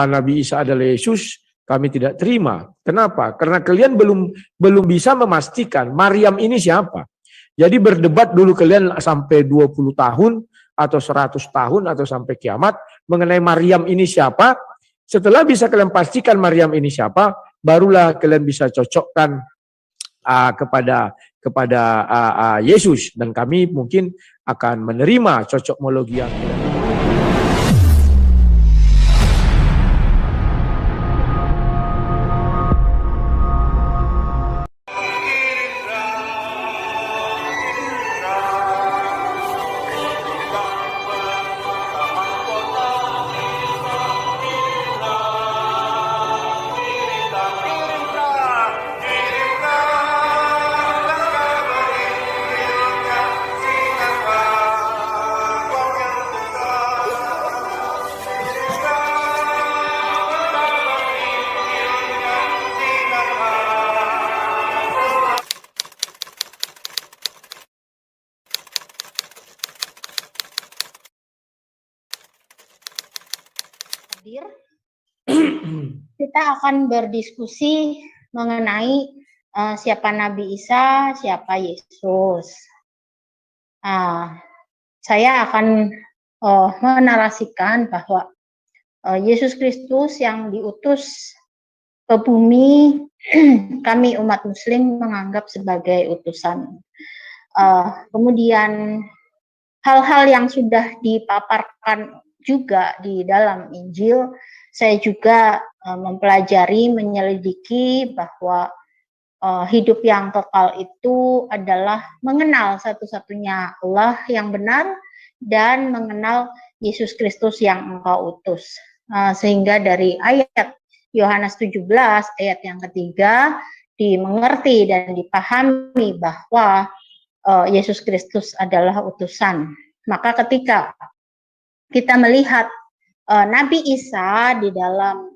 Nabi Isa adalah Yesus, kami tidak terima. Kenapa? Karena kalian belum bisa memastikan Maryam ini siapa. Jadi berdebat dulu kalian sampai 20 tahun atau 100 tahun atau sampai kiamat mengenai Maryam ini siapa. Setelah bisa kalian pastikan Maryam ini siapa, barulah kalian bisa cocokkan kepada Yesus, dan kami mungkin akan menerima cocokmologi yang kita akan berdiskusi mengenai siapa Nabi Isa, siapa Yesus. Saya akan menarasikan bahwa Yesus Kristus yang diutus ke bumi, kami umat Muslim menganggap sebagai utusan. Kemudian hal-hal yang sudah dipaparkan juga di dalam Injil, saya juga mempelajari, menyelidiki bahwa hidup yang kekal itu adalah mengenal satu-satunya Allah yang benar dan mengenal Yesus Kristus yang Engkau utus. Sehingga dari ayat Yohanes 17 ayat yang ketiga dimengerti dan dipahami bahwa Yesus Kristus adalah utusan. Maka ketika kita melihat Nabi Isa di dalam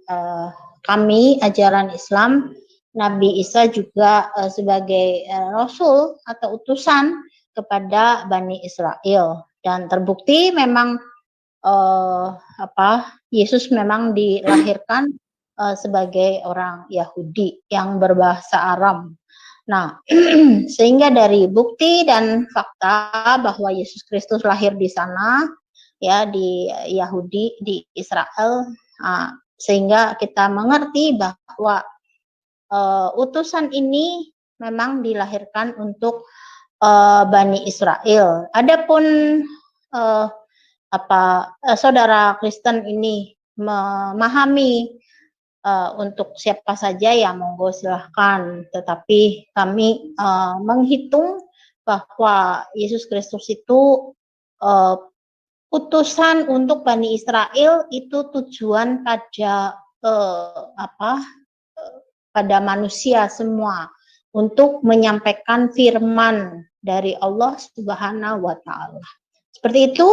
kami ajaran Islam, Nabi Isa juga sebagai rasul atau utusan kepada Bani Israel, dan terbukti memang Yesus memang dilahirkan sebagai orang Yahudi yang berbahasa Aram. Nah, sehingga dari bukti dan fakta bahwa Yesus Kristus lahir di sana, ya, di Yahudi, di Israel, sehingga kita mengerti bahwa utusan ini memang dilahirkan untuk Bani Israel. Adapun saudara Kristen ini memahami untuk siapa saja, ya monggo silahkan. Tetapi kami menghitung bahwa Yesus Kristus itu utusan untuk Bani Israel, itu tujuan pada pada manusia semua, untuk menyampaikan firman dari Allah Subhanahu wa Ta'ala. Seperti itu.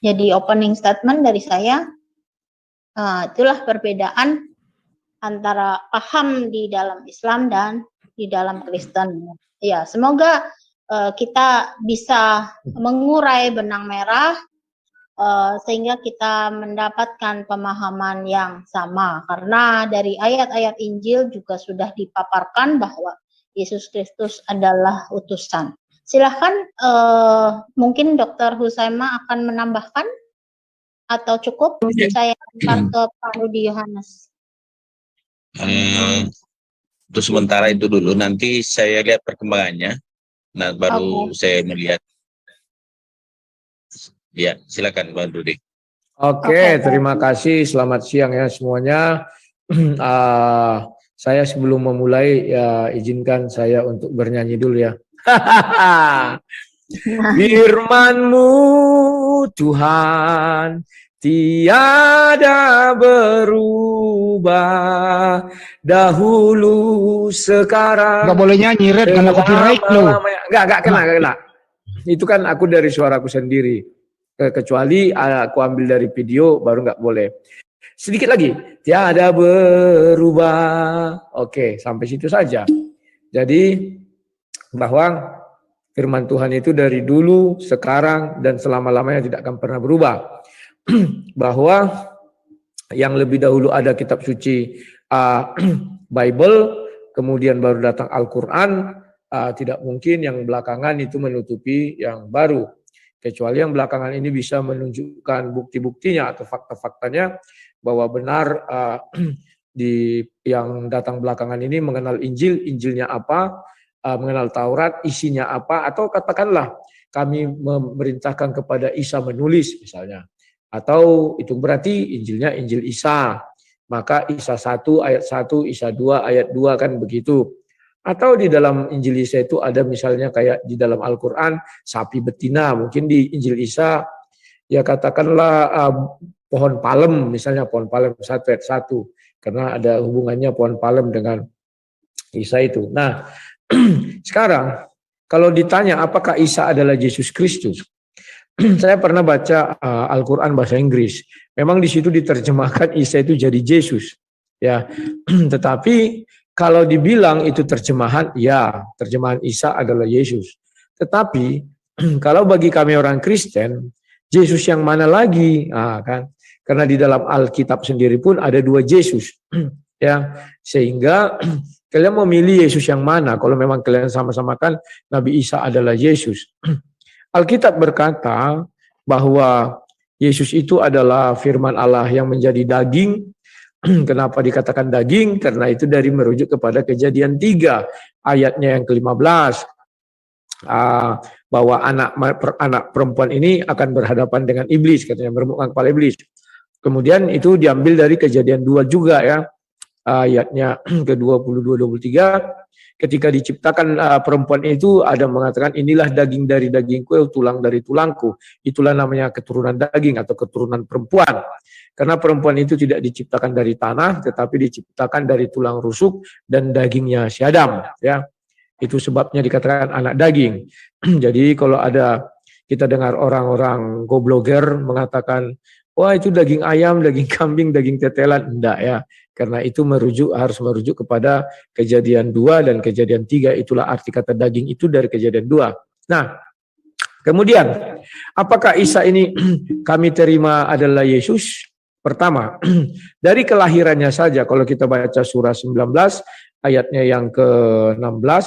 Jadi opening statement dari saya. Itulah perbedaan antara paham di dalam Islam dan di dalam Kristen. Ya, semoga kita bisa mengurai benang merah sehingga kita mendapatkan pemahaman yang sama, karena dari ayat-ayat Injil juga sudah dipaparkan bahwa Yesus Kristus adalah utusan. Silahkan, mungkin Dr. Husaima akan menambahkan atau cukup saya antar ke Pak Rudi Yohanes. Untuk sementara itu dulu, nanti saya lihat perkembangannya, nah baru saya melihat. Ya, silakan Pak Rudi. Oke, terima kasih. Selamat siang ya semuanya. Saya sebelum memulai, ya izinkan saya untuk bernyanyi dulu ya. Firman-Mu Tuhan tiada berubah, dahulu sekarang. Nggak boleh nyanyi, Red, karena copyright lo. Nggak kena. Itu kan aku dari suaraku sendiri. Kecuali aku ambil dari video, baru nggak boleh. Sedikit lagi, tiada berubah. Oke, sampai situ saja. Jadi bahwa firman Tuhan itu dari dulu, sekarang, dan selama-lamanya tidak akan pernah berubah. Bahwa yang lebih dahulu ada kitab suci Bible, kemudian baru datang Al-Quran, tidak mungkin yang belakangan itu menutupi yang baru. Kecuali yang belakangan ini bisa menunjukkan bukti-buktinya atau fakta-faktanya bahwa benar di yang datang belakangan ini mengenal Injil, Injilnya apa, mengenal Taurat, isinya apa, atau katakanlah kami memerintahkan kepada Isa menulis misalnya. Atau itu berarti Injilnya Injil Isa. Maka Isa 1 ayat 1, Isa 2 ayat 2 kan begitu. Atau di dalam Injil Isa itu ada misalnya kayak di dalam Al-Quran sapi betina. Mungkin di Injil Isa ya katakanlah pohon palem, misalnya pohon palem 1 ayat 1. Karena ada hubungannya pohon palem dengan Isa itu. Nah sekarang kalau ditanya apakah Isa adalah Yesus Kristus, saya pernah baca Al-Quran bahasa Inggris. Memang di situ diterjemahkan Isa itu jadi Yesus, ya. Tetapi kalau dibilang itu terjemahan, ya terjemahan Isa adalah Yesus. Tetapi kalau bagi kami orang Kristen, Yesus yang mana lagi? Kan? Karena di dalam Alkitab sendiri pun ada 2 Yesus, ya. Sehingga kalian memilih Yesus yang mana? Kalau memang kalian sama-samakan Nabi Isa adalah Yesus. Alkitab berkata bahwa Yesus itu adalah firman Allah yang menjadi daging. Kenapa dikatakan daging? Karena itu dari merujuk kepada Kejadian 3 ayatnya yang ke-15. Bahwa anak perempuan ini akan berhadapan dengan iblis, katanya meremukkan kepala iblis. Kemudian itu diambil dari Kejadian 2 juga ya. Ayatnya ke-22-23. Ketika diciptakan perempuan itu ada mengatakan inilah daging dari dagingku, tulang dari tulangku. Itulah namanya keturunan daging atau keturunan perempuan. Karena perempuan itu tidak diciptakan dari tanah, tetapi diciptakan dari tulang rusuk dan dagingnya si Adam. Ya, itu sebabnya dikatakan anak daging. Jadi kalau ada kita dengar orang-orang gobloger mengatakan, wah itu daging ayam, daging kambing, daging tetelan, enggak ya. Karena itu harus merujuk kepada Kejadian 2 dan Kejadian 3. Itulah arti kata daging itu dari Kejadian 2. Nah, kemudian apakah Isa ini kami terima adalah Yesus? Pertama, dari kelahirannya saja kalau kita baca surah 19 ayatnya yang ke-16,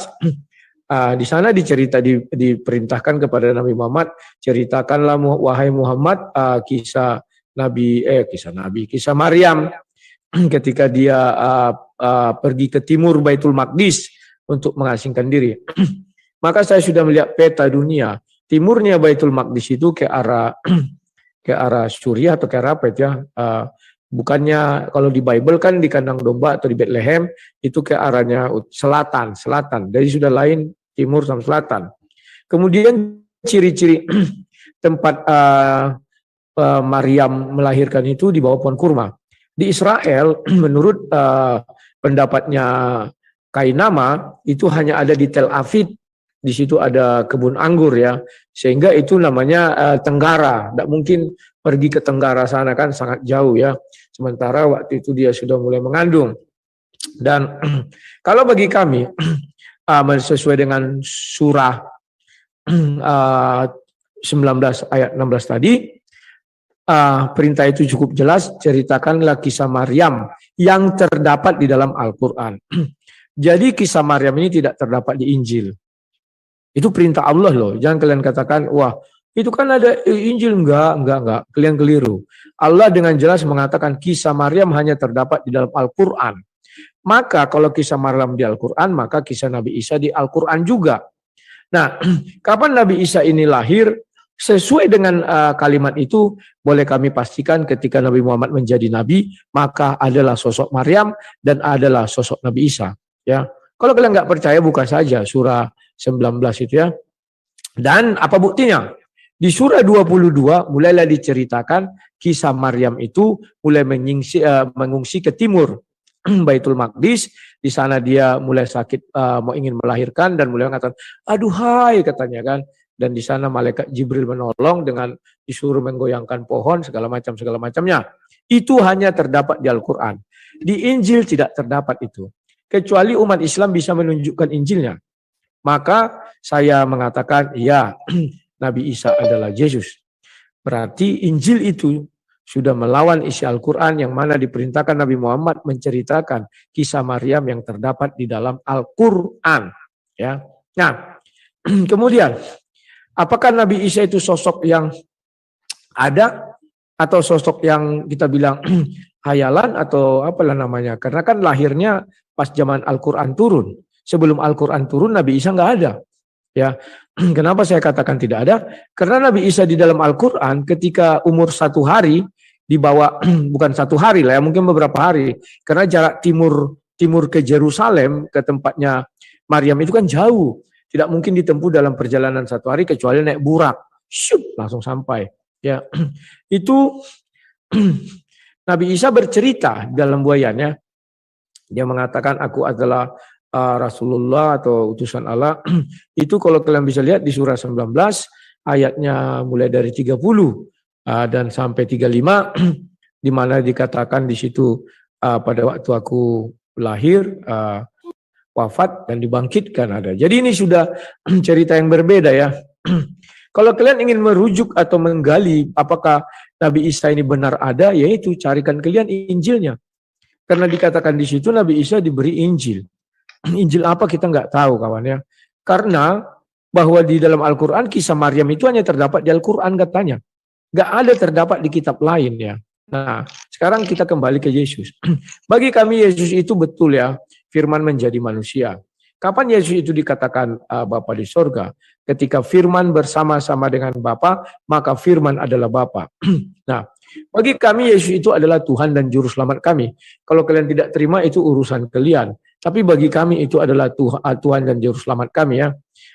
di sana diperintahkan kepada Nabi Muhammad, ceritakanlah wahai Muhammad kisah Maryam ketika dia pergi ke timur Baitul Maqdis untuk mengasingkan diri. Maka saya sudah melihat peta dunia. Timurnya Baitul Maqdis itu ke arah Suriah atau ke arah apa itu ya? Bukannya kalau di Bible kan di kandang domba atau di Bethlehem itu ke arahnya selatan. Jadi sudah lain timur sama selatan. Kemudian ciri-ciri tempat Maryam melahirkan itu di bawah pohon kurma. Di Israel, menurut pendapatnya Kainama, itu hanya ada di Tel Aviv. Di situ ada kebun anggur ya, sehingga itu namanya Tenggara. Tidak mungkin pergi ke Tenggara sana kan sangat jauh ya. Sementara waktu itu dia sudah mulai mengandung. Dan kalau bagi kami, sesuai dengan surah 19 ayat 16 tadi, perintah itu cukup jelas, ceritakanlah kisah Maryam yang terdapat di dalam Al-Quran. Jadi kisah Maryam ini tidak terdapat di Injil. Itu perintah Allah loh. Jangan kalian katakan, wah itu kan ada Injil. Enggak. Kalian keliru. Allah dengan jelas mengatakan kisah Maryam hanya terdapat di dalam Al-Quran. Maka kalau kisah Maryam di Al-Quran, maka kisah Nabi Isa di Al-Quran juga. Nah, kapan Nabi Isa ini lahir? Sesuai dengan kalimat itu, boleh kami pastikan ketika Nabi Muhammad menjadi Nabi, maka adalah sosok Maryam dan adalah sosok Nabi Isa. Ya, kalau kalian nggak percaya, buka saja surah 19 itu ya. Dan apa buktinya? Di surah 22 mulailah diceritakan kisah Maryam itu mulai mengungsi ke timur Baitul Maqdis. Di sana dia mulai sakit, mau ingin melahirkan dan mulai mengatakan, aduhai katanya kan. Dan di sana malaikat Jibril menolong dengan disuruh menggoyangkan pohon segala macamnya. Itu hanya terdapat di Al-Quran. Di Injil tidak terdapat itu. Kecuali umat Islam bisa menunjukkan Injilnya. Maka saya mengatakan, ya, Nabi Isa adalah Yesus. Berarti Injil itu sudah melawan isi Al-Quran yang mana diperintahkan Nabi Muhammad menceritakan kisah Maryam yang terdapat di dalam Al-Quran. Ya. Nah, kemudian apakah Nabi Isa itu sosok yang ada atau sosok yang kita bilang hayalan atau apalah namanya? Karena kan lahirnya pas zaman Al-Quran turun. Sebelum Al-Quran turun Nabi Isa nggak ada. Ya, kenapa saya katakan tidak ada? Karena Nabi Isa di dalam Al-Quran ketika umur 1 hari dibawa bukan 1 hari lah ya, mungkin beberapa hari. Karena jarak timur ke Yerusalem ke tempatnya Maryam itu kan jauh, tidak mungkin ditempuh dalam perjalanan 1 hari kecuali naik burak, syup, langsung sampai. Ya, itu Nabi Isa bercerita dalam buayannya, dia mengatakan aku adalah Rasulullah atau utusan Allah. Itu kalau kalian bisa lihat di surah 19 ayatnya mulai dari 30 dan sampai 35 di mana dikatakan di situ pada waktu aku lahir, wafat dan dibangkitkan ada. Jadi ini sudah cerita yang berbeda ya. Kalau kalian ingin merujuk atau menggali apakah Nabi Isa ini benar ada, yaitu carikan kalian Injilnya. Karena dikatakan di situ Nabi Isa diberi Injil. Injil apa kita nggak tahu kawan ya. Karena bahwa di dalam Al-Quran kisah Maryam itu hanya terdapat di Al-Quran katanya. Nggak ada terdapat di kitab lain ya. Nah sekarang kita kembali ke Yesus. Bagi kami Yesus itu betul ya, firman menjadi manusia. Kapan Yesus itu dikatakan Bapa di sorga? Ketika firman bersama-sama dengan Bapa, maka firman adalah Bapa. Nah, bagi kami Yesus itu adalah Tuhan dan Juru Selamat kami. Kalau kalian tidak terima itu urusan kalian. Tapi bagi kami itu adalah Tuhan dan Juru Selamat kami ya.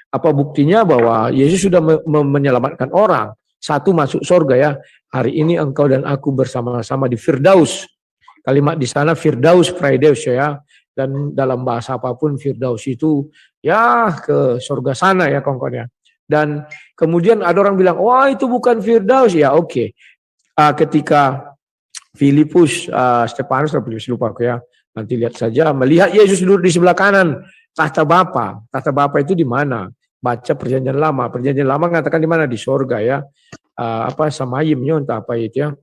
Apa buktinya bahwa Yesus sudah menyelamatkan orang. 1 masuk sorga ya. Hari ini engkau dan aku bersama-sama di Firdaus. Kalimat di sana Firdaus, Fraideus ya. Dan dalam bahasa apapun Firdaus itu ya ke sorga sana ya kawan-kawan ya. Dan kemudian ada orang bilang, wah itu bukan Firdaus. Ya oke. Ketika Filipus, Stefanus, lupa aku ya. Nanti lihat saja, melihat Yesus duduk di sebelah kanan tahta Bapa. Tahta Bapa itu di mana? Baca Perjanjian Lama. Perjanjian Lama mengatakan di mana? Di sorga ya. Samayimnya entah apa itu ya.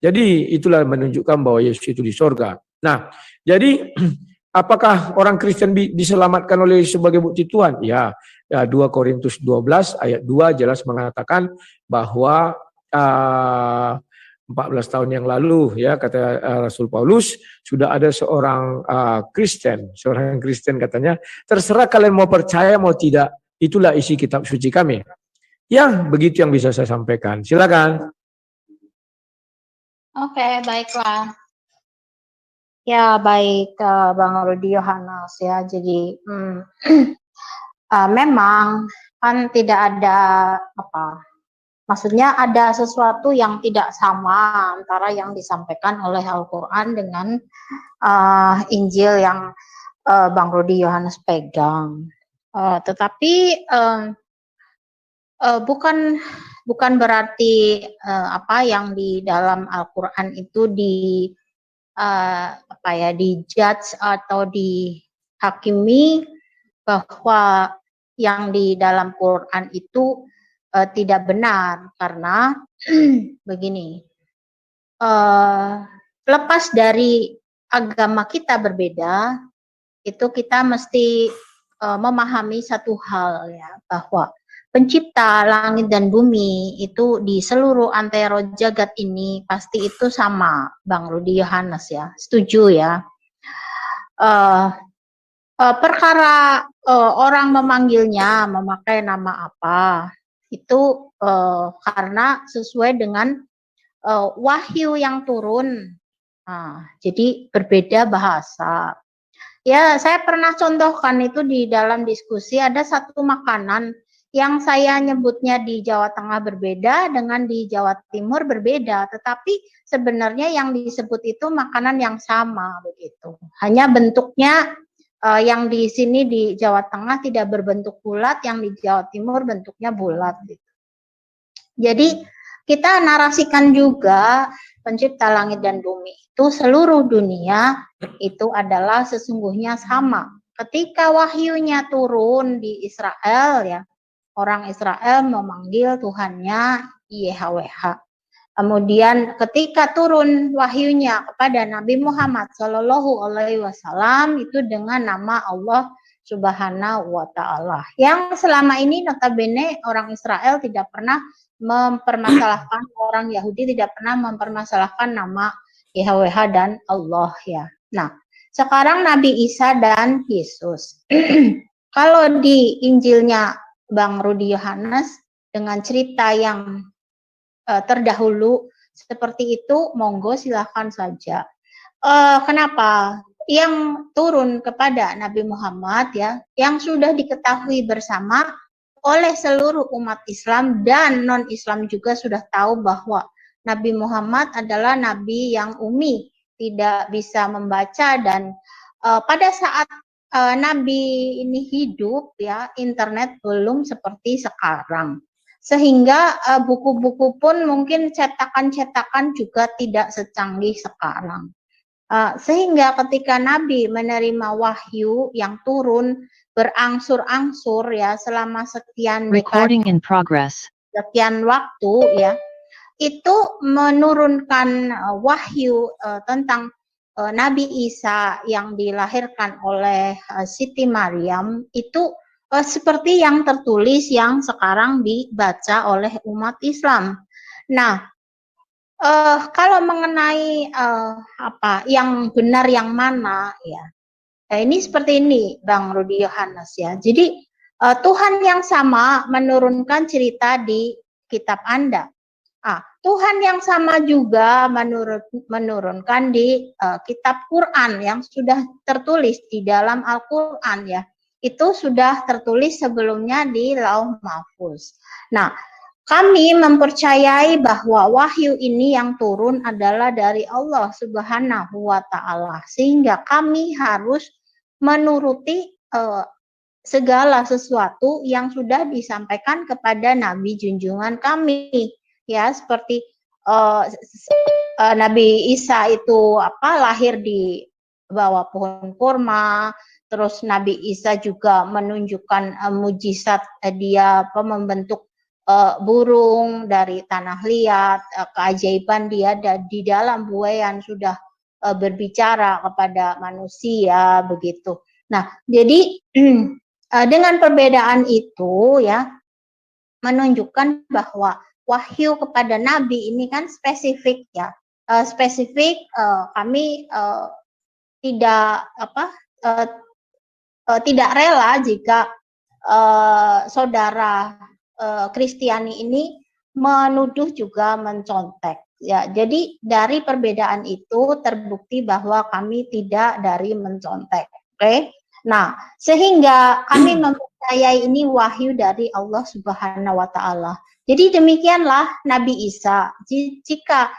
Jadi itulah menunjukkan bahwa Yesus itu di sorga. Nah, jadi apakah orang Kristen diselamatkan oleh sebagai bukti Tuhan? Ya, 2 Korintus 12 ayat 2 jelas mengatakan bahwa 14 tahun yang lalu ya kata Rasul Paulus sudah ada seorang Kristen, seorang Kristen katanya, terserah kalian mau percaya mau tidak, itulah isi kitab suci kami. Ya, begitu yang bisa saya sampaikan. Silakan. Oke, baiklah. Ya, baik Bang Rudi Yohanes ya. Jadi memang kan tidak ada maksudnya ada sesuatu yang tidak sama antara yang disampaikan oleh Al-Quran dengan Injil yang Bang Rudi Yohanes pegang. Tetapi bukan berarti apa yang di dalam Al-Quran itu dijudge atau dihakimi bahwa yang di dalam Quran itu tidak benar, karena begini, lepas dari agama kita berbeda, itu kita mesti memahami satu hal ya, bahwa pencipta langit dan bumi itu di seluruh antero jagat ini pasti itu sama, Bang Rudi Yohanes ya, setuju ya. Perkara orang memanggilnya memakai nama apa itu karena sesuai dengan wahyu yang turun. Nah, jadi berbeda bahasa. Ya, saya pernah contohkan itu di dalam diskusi, ada satu makanan yang saya nyebutnya di Jawa Tengah berbeda dengan di Jawa Timur berbeda, tetapi sebenarnya yang disebut itu makanan yang sama begitu. Hanya bentuknya yang di sini di Jawa Tengah tidak berbentuk bulat, yang di Jawa Timur bentuknya bulat. Gitu. Jadi kita narasikan juga pencipta langit dan bumi itu seluruh dunia itu adalah sesungguhnya sama. Ketika wahyunya turun di Israel ya, orang Israel memanggil Tuhannya YHWH. Kemudian ketika turun wahyunya kepada Nabi Muhammad Shallallahu Alaihi Wasallam itu dengan nama Allah Subhanahu Wa Taala. Yang selama ini notabene orang Israel tidak pernah mempermasalahkan, orang Yahudi tidak pernah mempermasalahkan nama YHWH dan Allah ya. Nah, sekarang Nabi Isa dan Yesus. Kalau di Injilnya Bang Rudi Yohanes dengan cerita yang terdahulu seperti itu, monggo silahkan saja. Kenapa? Yang turun kepada Nabi Muhammad ya, yang sudah diketahui bersama oleh seluruh umat Islam dan non-Islam juga sudah tahu bahwa Nabi Muhammad adalah nabi yang ummi, tidak bisa membaca, dan pada saat Nabi ini hidup ya, internet belum seperti sekarang. Sehingga buku-buku pun mungkin cetakan-cetakan juga tidak secanggih sekarang. Sehingga ketika Nabi menerima wahyu yang turun berangsur-angsur ya selama sekian sekian waktu ya, itu menurunkan wahyu tentang Nabi Isa yang dilahirkan oleh Siti Maryam itu seperti yang tertulis yang sekarang dibaca oleh umat Islam. Nah, kalau mengenai apa yang benar yang mana ya, ini seperti ini Bang Rudi Yohanes ya. Jadi Tuhan yang sama menurunkan cerita di kitab Anda. Tuhan yang sama juga menurunkan di kitab Quran yang sudah tertulis di dalam Al-Quran ya. Itu sudah tertulis sebelumnya di Lauh Mahfuz. Nah, kami mempercayai bahwa wahyu ini yang turun adalah dari Allah Subhanahu wa Ta'ala, sehingga kami harus menuruti segala sesuatu yang sudah disampaikan kepada Nabi junjungan kami, ya, seperti Nabi Isa itu lahir di bawah pohon kurma. Terus Nabi Isa juga menunjukkan mujizat dia membentuk burung dari tanah liat, keajaiban dia di dalam buayan sudah berbicara kepada manusia begitu. Nah, jadi dengan perbedaan itu ya menunjukkan bahwa wahyu kepada Nabi ini kan spesifik ya, kami tidak tidak rela jika saudara Kristiani ini menuduh juga mencontek ya. Jadi dari perbedaan itu terbukti bahwa kami tidak dari mencontek. Oke. Nah, sehingga kami mempercayai ini wahyu dari Allah Subhanahu wa Ta'ala. Jadi demikianlah Nabi Isa. Jika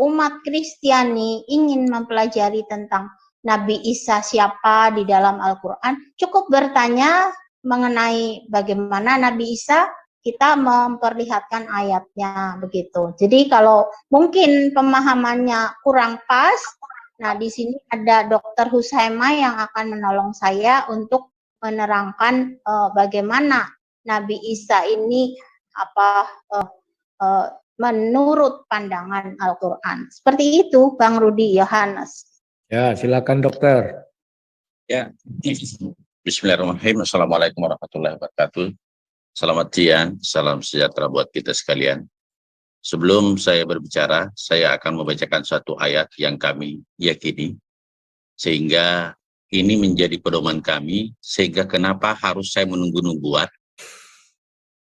umat Kristiani ingin mempelajari tentang Nabi Isa siapa di dalam Al-Quran, cukup bertanya mengenai bagaimana Nabi Isa, kita memperlihatkan ayatnya begitu. Jadi kalau mungkin pemahamannya kurang pas, nah di sini ada Dr. Husaima yang akan menolong saya untuk menerangkan bagaimana Nabi Isa ini menurut pandangan Al-Quran. Seperti itu Bang Rudi Yohanes. Ya, silakan dokter. Ya, bismillahirrahmanirrahim. Assalamualaikum warahmatullahi wabarakatuh. Selamat siang, salam sejahtera buat kita sekalian. Sebelum saya berbicara, saya akan membacakan suatu ayat yang kami yakini, sehingga ini menjadi pedoman kami, sehingga kenapa harus saya menunggu nubuat.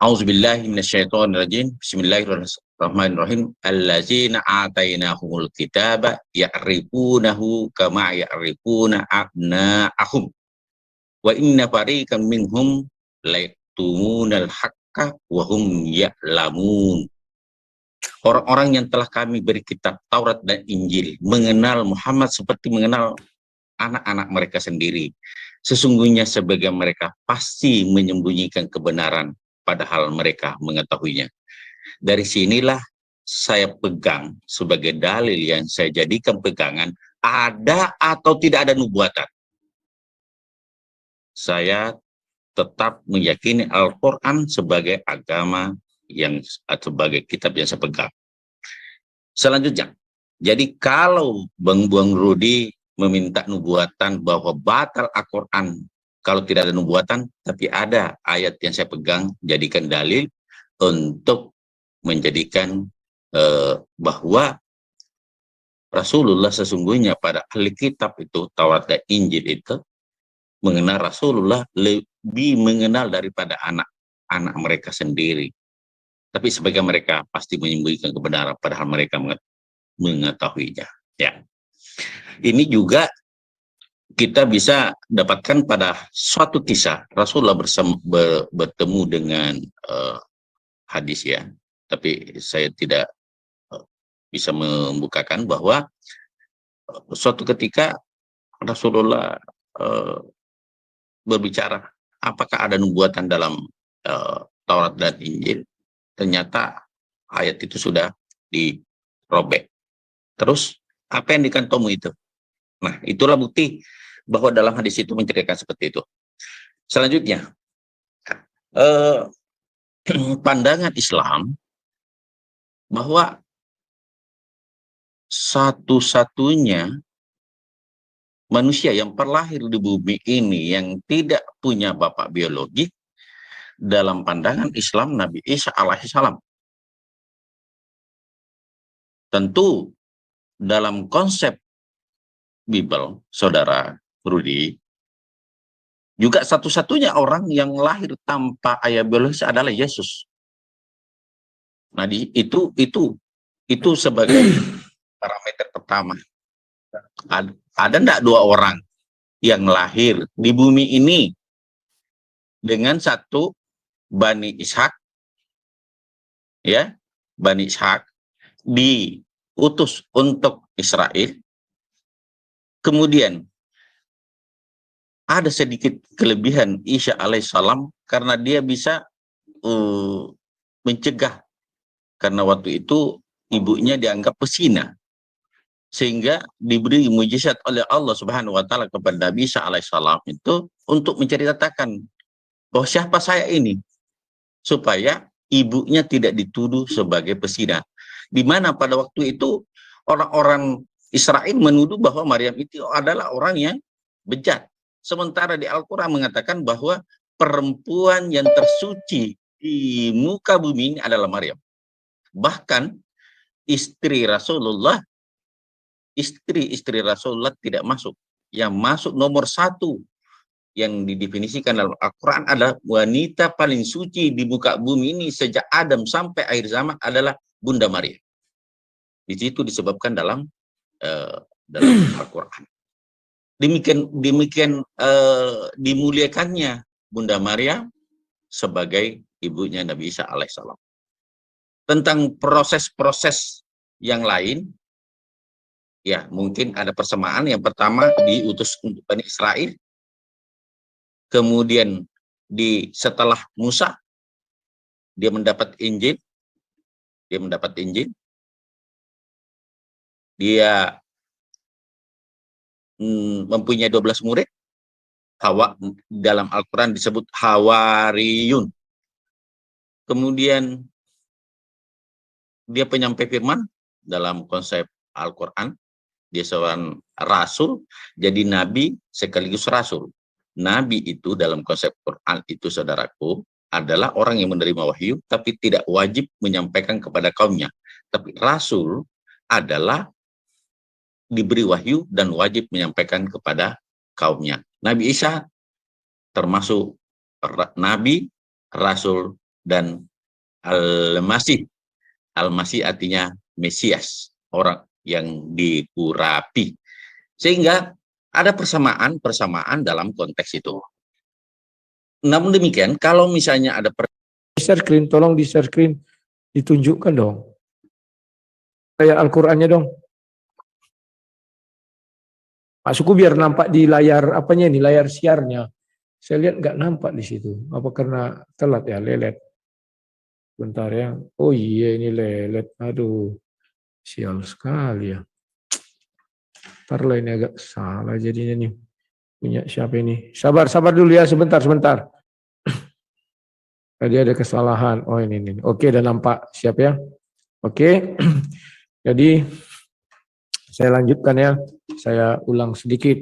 A'udzubillahi minasyaitonirrajim. Bismillahirrahmanirrahim. Allazina atainahumul kitaba ya'rifunahu kama ya'rifuna abna'ahum. Wa inna fariqan minhum layaktumunal haqqa wa hum ya'lamun. Orang-orang yang telah kami beri kitab Taurat dan Injil mengenal Muhammad seperti mengenal anak-anak mereka sendiri. Sesungguhnya sebagian mereka pasti menyembunyikan kebenaran, padahal mereka mengetahuinya. Dari sinilah saya pegang sebagai dalil yang saya jadikan pegangan, ada atau tidak ada nubuatan. Saya tetap meyakini Al-Quran sebagai agama yang sebagai kitab yang saya pegang. Selanjutnya, jadi kalau Bang Rudi meminta nubuatan bahwa batal Al-Quran kalau tidak ada nubuatan, tapi ada ayat yang saya pegang jadikan dalil untuk menjadikan bahwa Rasulullah sesungguhnya pada ahli kitab itu, Taurat dan Injil itu, mengenal Rasulullah lebih mengenal daripada anak-anak mereka sendiri. Tapi sebagian mereka pasti menyembunyikan kebenaran padahal mereka mengetahuinya. Ya. Ini juga kita bisa dapatkan pada suatu kisah Rasulullah bertemu dengan hadis ya. Tapi saya tidak bisa membukakan bahwa suatu ketika Rasulullah berbicara apakah ada nubuatan dalam Taurat dan Injil. Ternyata ayat itu sudah dirobek. Terus apa yang dikantongi itu? Nah, itulah bukti bahwa dalam hadis itu menceritakan seperti itu. Selanjutnya, pandangan Islam bahwa satu-satunya manusia yang terlahir di bumi ini yang tidak punya bapak biologi dalam pandangan Islam Nabi Isa alaihissalam. Tentu dalam konsep Bible, saudara Rudi, juga satu-satunya orang yang lahir tanpa ayah biologis adalah Yesus. Nah, itu sebagai parameter pertama. Ada enggak dua orang yang lahir di bumi ini dengan satu Bani Ishak, ya, Bani Ishak diutus untuk Israel, kemudian ada sedikit kelebihan Isa alaihissalam karena dia bisa mencegah, karena waktu itu ibunya dianggap pesina, sehingga diberi mujizat oleh Allah Subhanahu wa taala kepada Nabi Isa alaihissalam itu untuk menceritakan bahwa siapa saya ini, supaya ibunya tidak dituduh sebagai pesina. Di mana pada waktu itu orang-orang Israel menuduh bahwa Maryam itu adalah orang yang bejat. Sementara di Al-Quran mengatakan bahwa perempuan yang tersuci di muka bumi ini adalah Maryam. Bahkan istri Rasulullah tidak masuk. Yang masuk nomor satu yang didefinisikan dalam Al-Quran adalah wanita paling suci di muka bumi ini sejak Adam sampai akhir zaman adalah Bunda Maria. Di situ disebabkan dalam Al-Quran. Demikian dimuliakannya Bunda Maria sebagai ibunya Nabi Isa alaihissalam. Tentang proses-proses yang lain, ya mungkin ada persamaan. Yang pertama diutus untuk Bani Israel. Kemudian setelah Musa dia mendapat Injil, dia mempunyai 12 murid. Dalam Al-Quran disebut Hawariyun. Kemudian dia penyampai firman dalam konsep Al-Quran. Dia seorang rasul, jadi nabi sekaligus rasul. Nabi itu dalam konsep Quran itu, saudaraku, adalah orang yang menerima wahyu tapi tidak wajib menyampaikan kepada kaumnya. Tapi rasul adalah diberi wahyu dan wajib menyampaikan kepada kaumnya. Nabi Isa termasuk nabi, rasul, dan Al-Masih. Al-Masih artinya Mesias, orang yang diurapi. Sehingga ada persamaan dalam konteks itu. Namun demikian, kalau misalnya ada share screen, tolong di share screen, ditunjukkan dong. Kayak Al-Qur'annya dong. Masukku biar nampak di layar apanya ini, layar siarnya. Saya lihat nggak nampak di situ. Apa karena telat ya, lelet. Bentar ya. Oh iya ini lelet. Aduh, sial sekali ya. Ntar ini agak salah jadinya nih. Punya siapa ini? Sabar dulu ya, sebentar. Tadi ada kesalahan. Oh ini. Oke, udah nampak. Siap ya? Oke. Jadi saya lanjutkan ya, saya ulang sedikit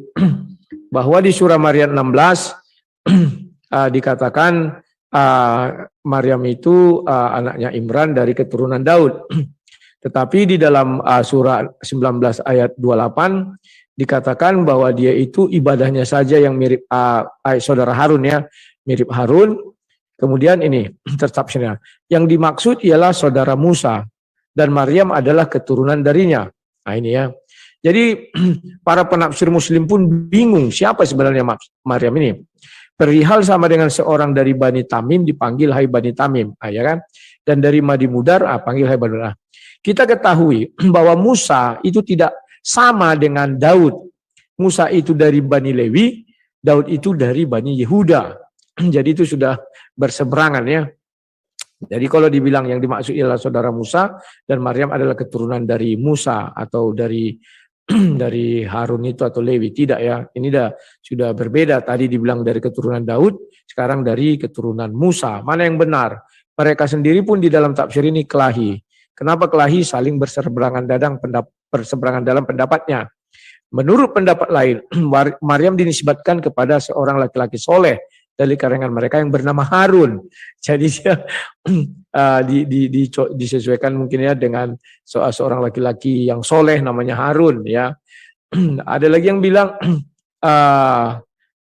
bahwa di surah Maryam 16 dikatakan Maryam itu anaknya Imran dari keturunan Daud. Tetapi di dalam surah 19 ayat 28 dikatakan bahwa dia itu ibadahnya saja yang mirip saudara Harun ya, mirip Harun. Kemudian ini tertafsirnya, yang dimaksud ialah saudara Musa dan Maryam adalah keturunan darinya. Nah ini ya. Jadi para penafsir muslim pun bingung siapa sebenarnya Maryam ini. Perihal sama dengan seorang dari Bani Tamim dipanggil hai Bani Tamim, ya kan? Dan dari Madi Mudar panggil hai Bani Mudar. Kita ketahui bahwa Musa itu tidak sama dengan Daud. Musa itu dari Bani Lewi, Daud itu dari Bani Yehuda. Jadi itu sudah berseberangan ya. Jadi kalau dibilang yang dimaksud ialah saudara Musa dan Maryam adalah keturunan dari Musa atau dari Harun itu atau Lewi, tidak ya. Ini sudah berbeda. Tadi dibilang dari keturunan Daud, sekarang dari keturunan Musa. Mana yang benar? Mereka sendiri pun di dalam tafsir ini kelahi. Kenapa kelahi? Saling berseberangan dalam pendapatnya. Menurut pendapat lain, Maryam dinisbatkan kepada seorang laki-laki soleh dari kalangan mereka yang bernama Harun. Jadi dia disesuaikan mungkin ya dengan seorang laki-laki yang soleh namanya Harun ya. Ada lagi yang bilang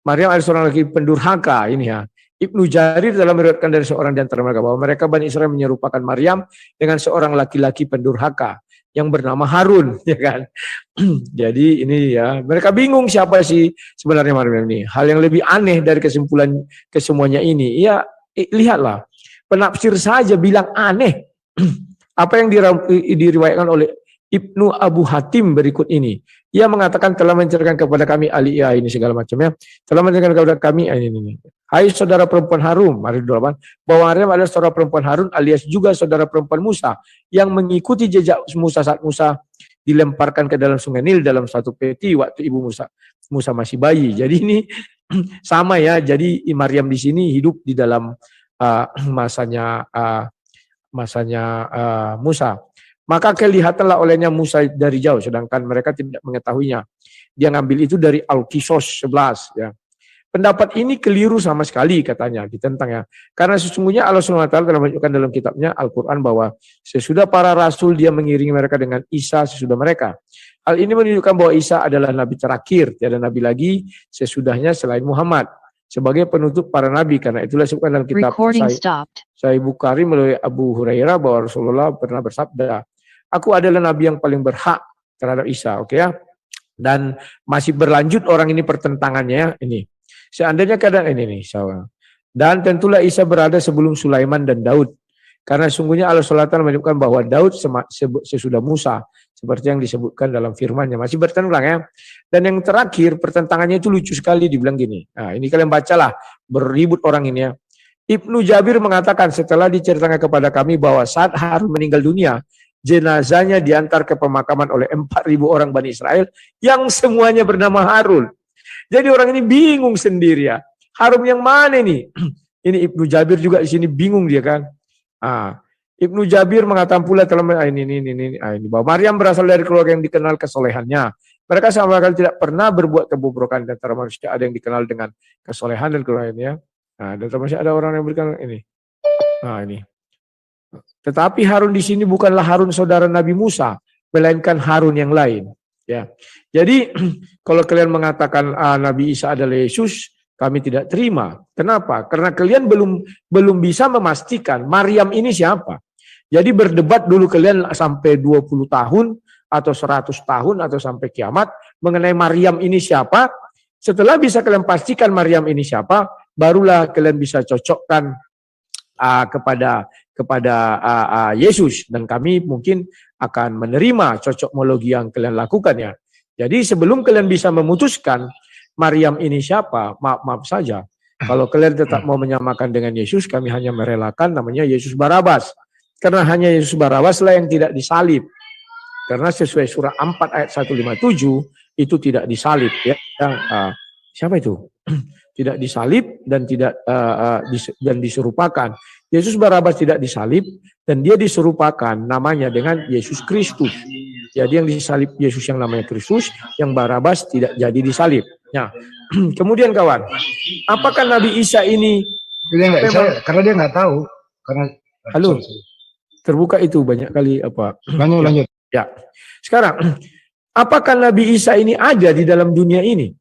Maryam adalah seorang laki pendurhaka ini ya. Ibnu Jarir dalam meriwayatkan dari seorang di antara mereka bahwa mereka Bani Israel menyerupakan Maryam dengan seorang laki-laki pendurhaka yang bernama Harun, ya kan? Jadi ini ya, mereka bingung siapa sih sebenarnya Maryam ini. Hal yang lebih aneh dari kesimpulan kesemuanya ini, ya lihatlah, penafsir saja bilang aneh. Apa yang diriwayatkan oleh Ibnu Abu Hatim berikut ini. Ia mengatakan telah menceritakan kepada kami aliyah ini segala macamnya. Telah menceritakan kepada kami ini. Hai saudara perempuan Harun, bahwa Maryam adalah saudara perempuan Harun alias juga saudara perempuan Musa yang mengikuti jejak Musa saat Musa dilemparkan ke dalam sungai Nil dalam satu peti waktu ibu Musa masih bayi. Jadi ini sama ya. Jadi Maryam di sini hidup di dalam masanya Musa. Maka kelihatanlah olehnya Musa dari jauh, sedangkan mereka tidak mengetahuinya. Dia ngambil itu dari Al-Qisas 11 ya. Pendapat ini keliru sama sekali katanya, ditentang ya. Karena sesungguhnya Allah SWT telah menunjukkan dalam kitabnya Al-Quran bahwa sesudah para rasul dia mengiringi mereka dengan Isa sesudah mereka. Hal ini menunjukkan bahwa Isa adalah nabi terakhir, tiada nabi lagi sesudahnya selain Muhammad sebagai penutup para nabi. Karena itulah disebutkan dalam kitab Sahih Bukhari melalui Abu Hurairah bahwa Rasulullah pernah bersabda, aku adalah nabi yang paling berhak terhadap Isa, oke ya. Dan masih berlanjut orang ini pertentangannya ini. Seandainya keadaan ini nih, dan tentulah Isa berada sebelum Sulaiman dan Daud. Karena sungguhnya Allah SWT menyebutkan bahwa Daud sesudah Musa, seperti yang disebutkan dalam firman-Nya. Masih bertentangan ya. Dan yang terakhir pertentangannya itu lucu sekali, dibilang gini. Nah, ini kalian bacalah, berribut orang ini ya. Ibnu Jabir mengatakan setelah diceritakan kepada kami bahwa saat Harun meninggal dunia, jenazahnya diantar ke pemakaman oleh 4.000 orang Bani Israel yang semuanya bernama Harun. Jadi orang ini bingung sendiri ya. Harun yang mana nih? Ini Ibnu Jabir juga di sini bingung dia kan. Ibnu Jabir mengatakan pula telah ini bahwa Maryam berasal dari keluarga yang dikenal kesolehannya. Mereka sama sekali tidak pernah berbuat kebobrokan. Dan antara manusia ada yang dikenal dengan kesolehan dan keluarganya. Dan termasuk ada orang yang berikan ini. Ini. Tetapi Harun di sini bukanlah Harun saudara Nabi Musa, melainkan Harun yang lain. Ya, jadi kalau kalian mengatakan Nabi Isa adalah Yesus, kami tidak terima. Kenapa? Karena kalian belum bisa memastikan Maryam ini siapa. Jadi berdebat dulu kalian sampai 20 tahun atau 100 tahun atau sampai kiamat mengenai Maryam ini siapa. Setelah bisa kalian pastikan Maryam ini siapa, barulah kalian bisa cocokkan kepada Yesus, dan kami mungkin akan menerima cocokmologi yang kalian lakukan ya. Jadi sebelum kalian bisa memutuskan Maryam ini siapa, maaf saja. Kalau kalian tetap mau menyamakan dengan Yesus, kami hanya merelakan namanya Yesus Barabas. Karena hanya Yesus Barabas lah yang tidak disalib. Karena sesuai surah 4 ayat 157 itu tidak disalib ya. Siapa itu? tidak disalib dan dan diserupakan. Yesus Barabas tidak disalib dan dia diserupakan namanya dengan Yesus Kristus. Jadi yang disalib Yesus yang namanya Kristus, yang Barabas tidak jadi disalib. Nah, kemudian kawan, apakah Nabi Isa ini Dia nggak bisa, karena dia nggak tahu. Karena halo, terbuka itu banyak kali apa? Lanjut. Ya. Sekarang, apakah Nabi Isa ini ada di dalam dunia ini?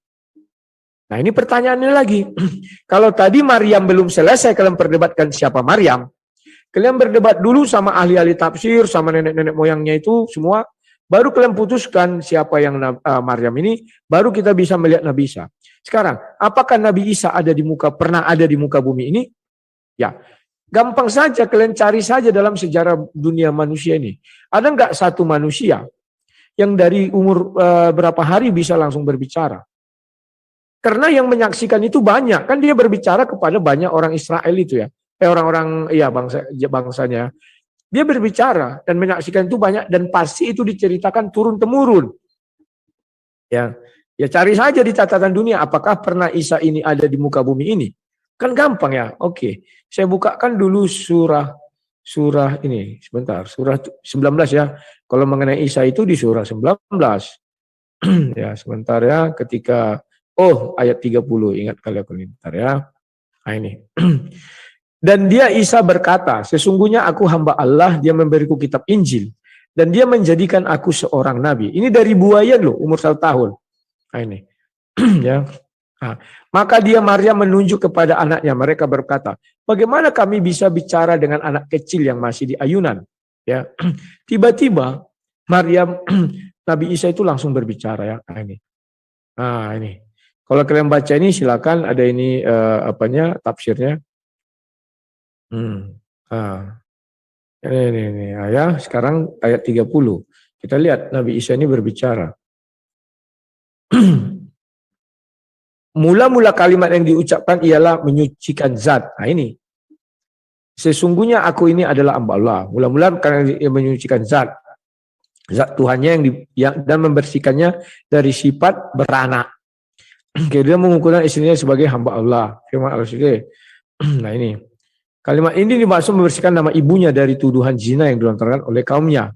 Nah, ini pertanyaannya lagi. Kalau tadi Maryam belum selesai kalian perdebatkan siapa Maryam, kalian berdebat dulu sama ahli-ahli tafsir, sama nenek-nenek moyangnya itu semua, baru kalian putuskan siapa yang Maryam ini, baru kita bisa melihat Nabi Isa. Sekarang, apakah Nabi Isa pernah ada di muka bumi ini? Ya, gampang saja kalian cari saja dalam sejarah dunia manusia ini. Ada nggak satu manusia yang dari umur berapa hari bisa langsung berbicara? Karena yang menyaksikan itu banyak, kan dia berbicara kepada banyak orang Israel itu ya, orang-orang ya bangsanya. Dia berbicara dan menyaksikan itu banyak dan pasti itu diceritakan turun temurun. Ya cari saja di catatan dunia apakah pernah Isa ini ada di muka bumi ini. Kan gampang ya. Oke, saya bukakan dulu surah ini sebentar, surah 19 ya. Kalau mengenai Isa itu di surah 19. Ya, sebentar ya, ketika ayat 30, ingat kali aku bentar ya. Nah ini. Dan dia Isa berkata, sesungguhnya aku hamba Allah, dia memberiku kitab Injil dan dia menjadikan aku seorang nabi. Ini dari buayan loh, umur 1 tahun. Nah, ini. Ya. Nah, maka dia Maryam menunjuk kepada anaknya, mereka berkata, bagaimana kami bisa bicara dengan anak kecil yang masih di ayunan? Ya. Tiba-tiba Maryam Nabi Isa itu langsung berbicara ya. Nah, ini. Nah, ini. Kalau kalian baca ini silakan, ada ini tafsirnya. Ini ya, sekarang ayat 30. Kita lihat Nabi Isa ini berbicara. Mula-mula kalimat yang diucapkan ialah menyucikan zat. Nah ini. Sesungguhnya aku ini adalah hamba Allah. Mula-mula karena dia menyucikan zat Tuhannya dan membersihkannya dari sifat beranak. Dia mengukurkan istrinya sebagai hamba Allah. Firman Allah. Nah ini. Kalimat ini dimaksud membersihkan nama ibunya dari tuduhan zina yang dilontarkan oleh kaumnya.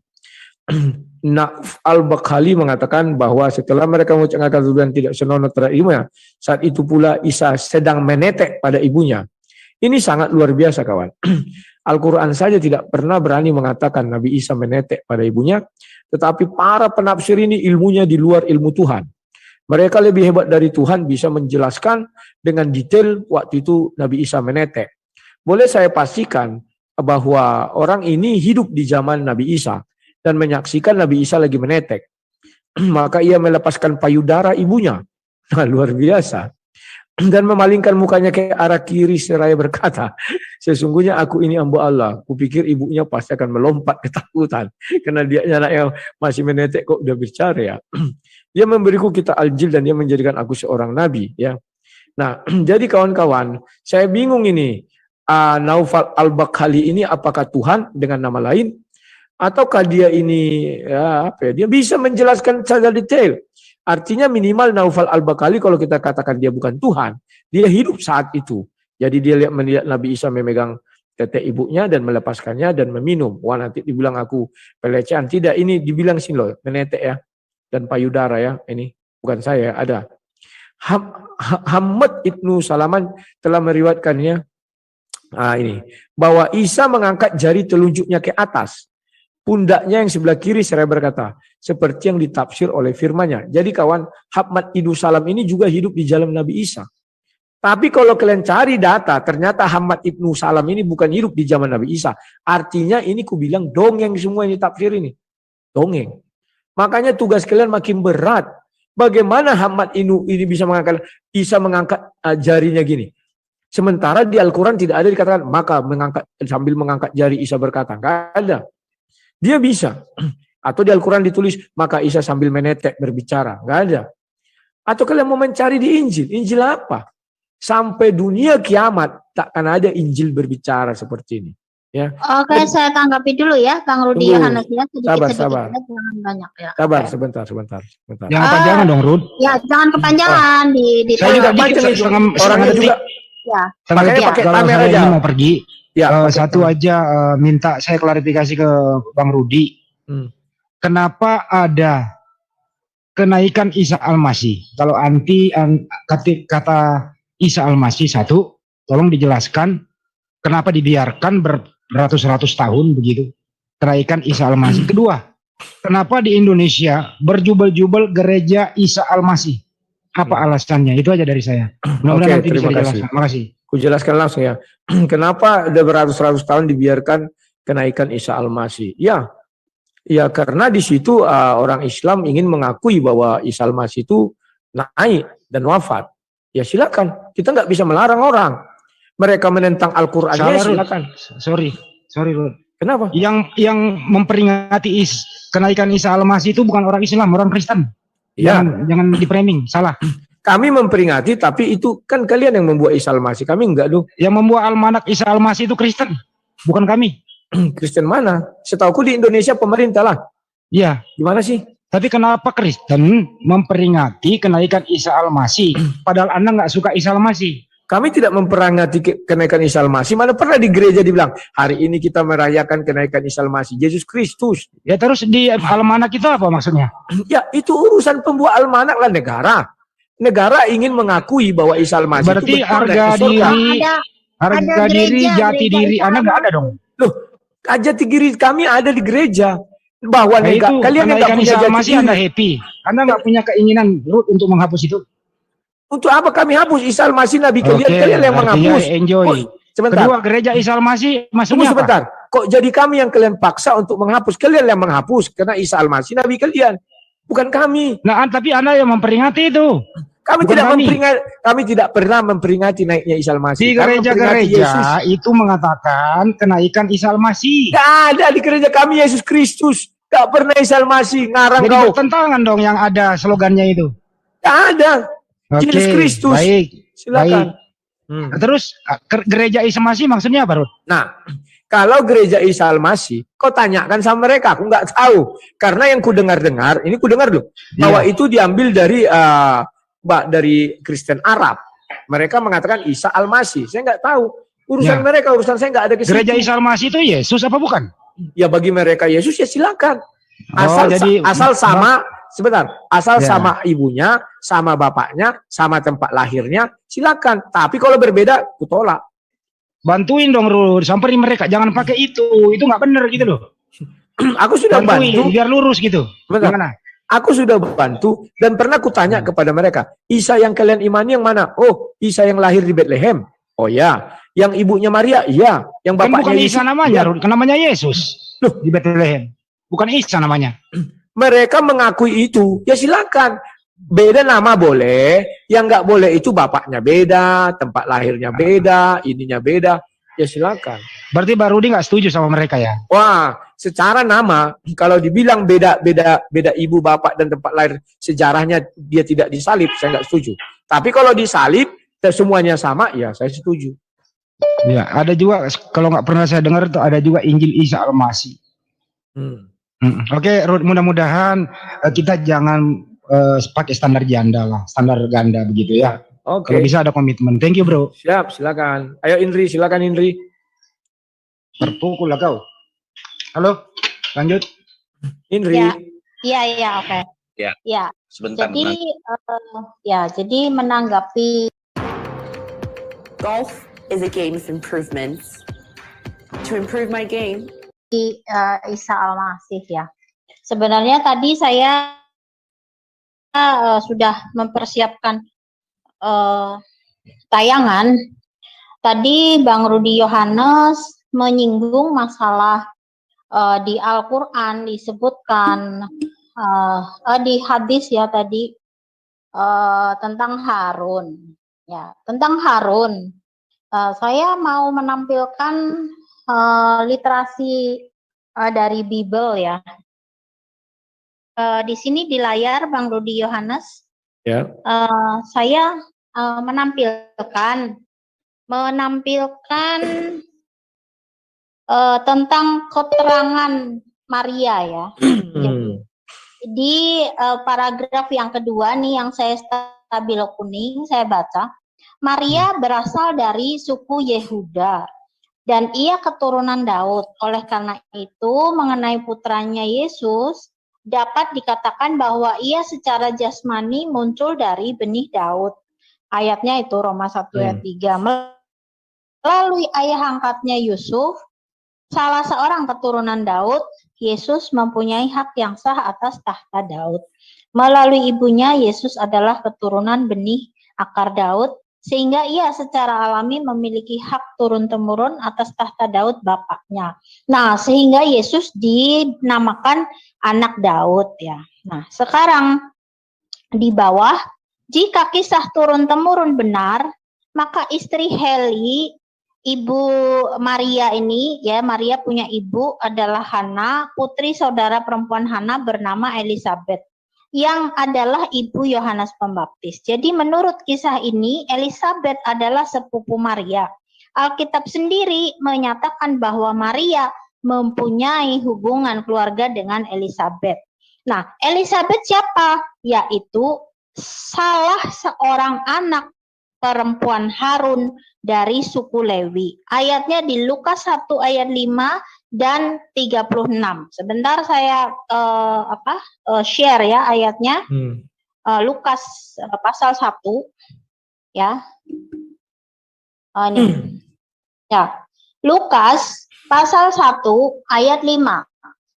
Al-Bakhali mengatakan bahwa setelah mereka mengucapkan tuduhan tidak senonoh terhadap ibunya, saat itu pula Isa sedang menetek pada ibunya. Ini sangat luar biasa kawan. Al-Quran saja tidak pernah berani mengatakan Nabi Isa menetek pada ibunya, tetapi para penafsir ini ilmunya di luar ilmu Tuhan. Mereka lebih hebat dari Tuhan, bisa menjelaskan dengan detail waktu itu Nabi Isa menetek. Boleh saya pastikan bahwa orang ini hidup di zaman Nabi Isa dan menyaksikan Nabi Isa lagi menetek. Maka ia melepaskan payudara ibunya. Nah, luar biasa. Dan memalingkan mukanya ke arah kiri seraya berkata, sesungguhnya aku ini hamba Allah. Kupikir ibunya pasti akan melompat ketakutan. Karena dia anak yang masih menetek kok udah bicara ya. Dia memberiku kitab Al-Injil dan dia menjadikan aku seorang nabi ya. Nah, jadi kawan-kawan, saya bingung ini. Naufal Al-Bakhali ini apakah Tuhan dengan nama lain ataukah dia ini dia bisa menjelaskan secara detail. Artinya minimal Naufal Al-Bakhali kalau kita katakan dia bukan Tuhan, dia hidup saat itu. Jadi dia melihat Nabi Isa memegang tetek ibunya dan melepaskannya dan meminum. Wah, nanti dibilang aku pelecehan. Tidak, ini dibilang sini loh, menetek ya dan payudara ya. Ini bukan saya, ada. Hamad Ibnu Salaman telah meriwayatkannya. Nah ini, bahwa Isa mengangkat jari telunjuknya ke atas, pundaknya yang sebelah kiri seraya berkata, seperti yang ditafsir oleh firman-Nya. Jadi kawan, Hamad Ibnu Salam ini juga hidup di zaman Nabi Isa. Tapi kalau kalian cari data, ternyata Hamad Ibnu Salam ini bukan hidup di zaman Nabi Isa. Artinya ini kubilang dongeng semua ini tafsir ini. Dongeng. Makanya tugas kalian makin berat. Bagaimana Hamad ini bisa mengangkat, Isa mengangkat jarinya gini. Sementara di Al-Quran tidak ada dikatakan maka sambil mengangkat jari Isa berkata, nggak ada. Dia bisa. Atau di Al-Quran ditulis maka Isa sambil menetek berbicara, nggak ada. Atau kalian mau mencari di Injil, Injil apa? Sampai dunia kiamat takkan ada Injil berbicara seperti ini. Ya. Oke, saya tanggapi dulu ya, Bang Rudi Tunggu. Yohanes ya, sedikit-sedikit Sabar. ya, jangan banyak ya. Sabar, Oke. sebentar. Jangan kepanjangan dong, Rud. Ya, jangan kepanjangan di Saya juga tengah. dikit, setengah orangnya detik. juga. Ya. Setengah Makanya detik. pakai Kalau kamera saya aja. ini mau pergi, Ya, pakai satu kamera. aja minta saya klarifikasi ke Bang Rudi. Kenapa ada kenaikan Isa Al-Masih? Kalau kata Isa Al-Masih satu, tolong dijelaskan kenapa dibiarkan beratus-ratus tahun begitu kenaikan Isa Al-Masih. Kedua, kenapa di Indonesia berjubel-jubel gereja Isa Al-Masih? Apa alasannya? Itu aja dari saya. Mudah-mudahan nanti bisa terima kasih. dijelaskan. Makasih. Aku jelaskan langsung ya. Kenapa ada beratus-ratus tahun dibiarkan kenaikan Isa Al-Masih? Ya karena di situ orang Islam ingin mengakui bahwa Isa Al-Masih itu naik dan wafat. Ya silakan. Kita nggak bisa melarang orang. Mereka menentang Al-Qur'annya, silakan. Sorry Rud. Kenapa? Yang memperingati kenaikan Isa Al-Masih itu bukan orang Islam, orang Kristen. Ya. Jangan di-framing, salah. Kami memperingati, tapi itu kan kalian yang membuat Isa Al-Masih. Kami enggak dong. Yang membuat almanak Isa Al-Masih itu Kristen, bukan kami. Kristen mana? Setauku di Indonesia pemerintah lah. Iya. Gimana sih? Tapi kenapa Kristen memperingati kenaikan Isa Al-Masih, padahal Anda nggak suka Isa Al-Masih? Kami tidak memperingati kenaikan Isa Al-Masih. Mana pernah di gereja dibilang, hari ini kita merayakan kenaikan Isa Al-Masih, Yesus Kristus. Ya terus di almanak itu apa maksudnya? Ya itu urusan pembuat almanak lah negara. Negara ingin mengakui bahwa Isa Al-Masih Berarti itu betul harga naik ke surga. diri, harga diri, jati diri Anda nggak ada dong? Loh, jati diri kami ada di gereja. Bahwa Nah, negara, itu kalian yang nggak kenaikan punya Isa jati Al-Masih diri. Anda happy. Anda nggak punya keinginan Ruth untuk menghapus itu. Untuk apa kami hapus Isa Al-Masih Nabi kalian? Kalian yang artinya menghapus. enjoy. Oh, sebentar. Kedua, gereja Isa Al-Masih Tunggu maksudnya apa? sebentar. Kok jadi kami yang kalian paksa untuk menghapus? Kalian yang menghapus karena Isa Al-Masih Nabi kalian, bukan kami. Nah, tapi Anda yang memperingati itu. Kami Bukan tidak kami. kami tidak pernah memperingati naiknya Isa Al-Masih. Di Kami memperingati Yesus. gereja-gereja itu mengatakan kenaikan Isa Al-Masih. Gak ada di gereja kami Yesus Kristus. Gak pernah Isa Al-Masih ngarang Jadi kau. bertentangan dong yang ada slogannya itu. Gak ada. Oke, Yesus Kristus. baik. Silakan. Terus gereja Isa Al-Masih maksudnya apa, Ruth? Nah, kalau gereja Isa Al-Masih, kau tanyakan sama mereka, aku nggak tahu. Karena yang ku dengar-dengar, ini ku dengar loh, bahwa itu diambil dari Kristen Arab. Mereka mengatakan Isa Al-Masih. Saya nggak tahu. Urusan mereka, urusan saya nggak ada ke situ. Gereja Isa Al-Masih itu Yesus apa bukan? Ya bagi mereka Yesus ya silakan. jadi Asal sama Ya. sama ibunya, sama bapaknya, sama tempat lahirnya, silakan. Tapi kalau berbeda, ku tolak. bantuin dong, Ruth. Samperin mereka, jangan pakai itu nggak bener gitu loh. Aku sudah Bantuin bantu. biar lurus gitu. Sebentar. Gimana? Aku sudah bantu dan pernah kutanya kepada mereka, Isa yang kalian imani yang mana? Oh, Isa yang lahir di Bethlehem. Oh ya, yang ibunya Maria, iya. Yang Kan bapaknya bukan Isa namanya, iya. Ruth. Kan namanya Yesus. Loh. Di Bethlehem. Bukan Isa namanya. Mereka mengakui itu, ya silakan. Beda nama boleh, yang nggak boleh itu bapaknya beda, tempat lahirnya beda, ininya beda. Ya silakan. Berarti Pak Rudi nggak setuju sama mereka ya? Wah, secara nama kalau dibilang beda ibu bapak dan tempat lahir sejarahnya dia tidak disalib, saya nggak setuju. Tapi kalau disalib dan semuanya sama, ya saya setuju. Ya, ada juga kalau nggak pernah saya dengar tuh ada juga Injil Isa Al-Masih. Oke, Ruth, mudah-mudahan kita jangan pakai standar janda lah, standar ganda begitu ya. Oke. Kalau bisa ada komitmen. Thank you, bro. Siap, silakan. Ayo Indri, silakan Indri. Terpukul lah kau. Halo, lanjut. Indri. Iya, oke. Ya. Ya. Sebentar. Jadi menanggapi Golf is a game of improvements. To improve my game, Isa Al-Masih ya. Sebenarnya tadi saya sudah mempersiapkan tayangan. Tadi Bang Rudi Yohanes menyinggung masalah di Al-Quran disebutkan di hadis ya tadi tentang Harun. Ya, tentang Harun. Saya mau menampilkan literasi dari Bible ya. Di sini di layar Bang Rudi Yohanes, Ya. saya menampilkan tentang keterangan Maria ya. Di paragraf yang kedua nih yang saya stabilo kuning, saya baca. Maria berasal dari suku Yehuda dan ia keturunan Daud. Oleh karena itu, mengenai putranya Yesus, dapat dikatakan bahwa ia secara jasmani muncul dari benih Daud. Ayatnya itu Roma 1 ayat 3. Melalui ayah angkatnya Yusuf, salah seorang keturunan Daud, Yesus mempunyai hak yang sah atas tahta Daud. Melalui ibunya, Yesus adalah keturunan benih akar Daud, sehingga ia secara alami memiliki hak turun-temurun atas tahta Daud bapaknya. Nah, sehingga Yesus dinamakan anak Daud ya. Nah, sekarang di bawah, jika kisah turun-temurun benar, maka istri Heli, ibu Maria ini ya, Maria punya ibu adalah Hana, putri saudara perempuan Hana bernama Elisabeth, yang adalah ibu Yohanes Pembaptis. Jadi menurut kisah ini, Elisabeth adalah sepupu Maria. Alkitab sendiri menyatakan bahwa Maria mempunyai hubungan keluarga dengan Elisabeth. Nah, Elisabeth siapa? Yaitu salah seorang anak perempuan Harun dari suku Lewi. Ayatnya di Lukas 1 ayat 5 dan 36. Sebentar saya share ya ayatnya. Lukas pasal 1 ya. Ini. Ya. Lukas pasal 1 ayat 5.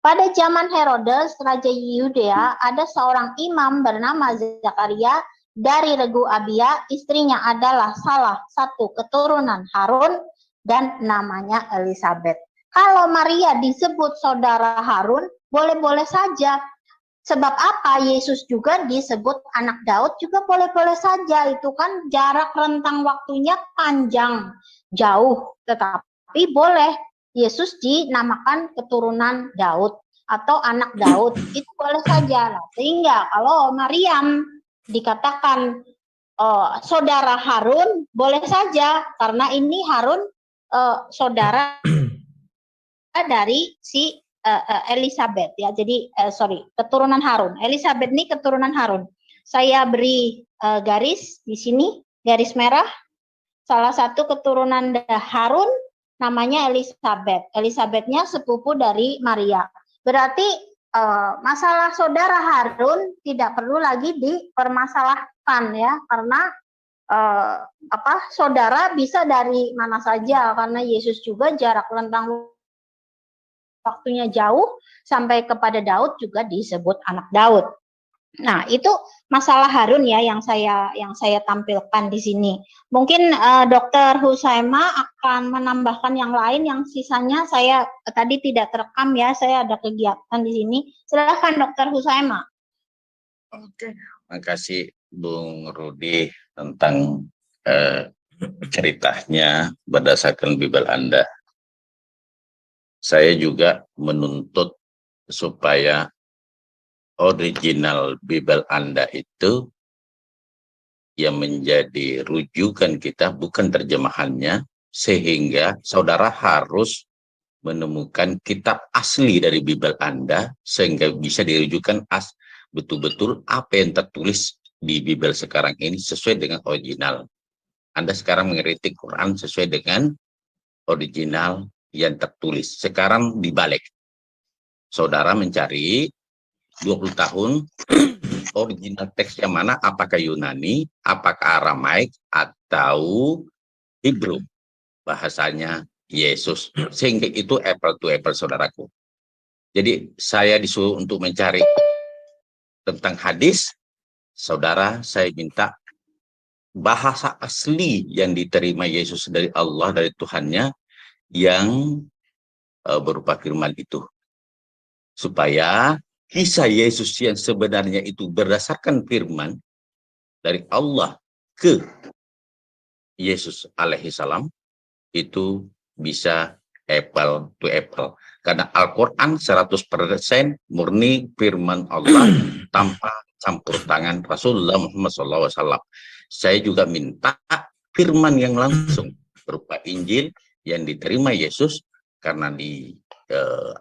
Pada zaman Herodes raja Yudea ada seorang imam bernama Zakaria dari regu Abia, istrinya adalah salah satu keturunan Harun dan namanya Elisabeth. Kalau Maria disebut saudara Harun, boleh-boleh saja. Sebab apa? Yesus juga disebut anak Daud juga boleh-boleh saja. Itu kan jarak rentang waktunya panjang, jauh. Tetapi boleh Yesus dinamakan keturunan Daud atau anak Daud. Itu boleh saja. Nah, sehingga kalau Maryam dikatakan saudara Harun, boleh saja. Karena ini Harun saudara dari si Elisabeth ya. Jadi keturunan Harun. Elisabeth ini keturunan Harun. Saya beri garis di sini, garis merah. Salah satu keturunan Harun namanya Elisabeth. Elisabethnya sepupu dari Maria. Berarti masalah saudara Harun tidak perlu lagi dipermasalahkan ya, karena saudara bisa dari mana saja, karena Yesus juga jarak rentang waktunya jauh sampai kepada Daud juga disebut anak Daud. Nah, itu masalah Harun ya yang saya tampilkan di sini. Mungkin Dr. Husaima akan menambahkan yang lain, yang sisanya saya tadi tidak terekam ya, saya ada kegiatan di sini. Silakan Dr. Husaima. Oke, makasih Bung Rudi tentang ceritanya berdasarkan Bible Anda. Saya juga menuntut supaya original Bible Anda itu yang menjadi rujukan kita, bukan terjemahannya, sehingga saudara harus menemukan kitab asli dari Bible Anda sehingga bisa dirujukan betul-betul apa yang tertulis di Bible sekarang ini sesuai dengan original. Anda sekarang mengkritik Quran sesuai dengan original yang tertulis. Sekarang dibalik. Saudara mencari 20 tahun original teks yang mana, apakah Yunani, apakah Aramaik, atau Hebrew, bahasanya Yesus, sehingga itu apple to apple saudaraku. Jadi saya disuruh untuk mencari tentang hadis, saudara saya minta bahasa asli yang diterima Yesus dari Allah, dari Tuhannya, yang berupa firman itu, supaya kisah Yesus yang sebenarnya itu berdasarkan firman dari Allah ke Yesus alaihi salam itu bisa apple to apple. Karena Al-Quran 100% murni firman Allah tanpa campur tangan Rasulullah Muhammad SAW. Saya juga minta firman yang langsung berupa Injil yang diterima Yesus Karena di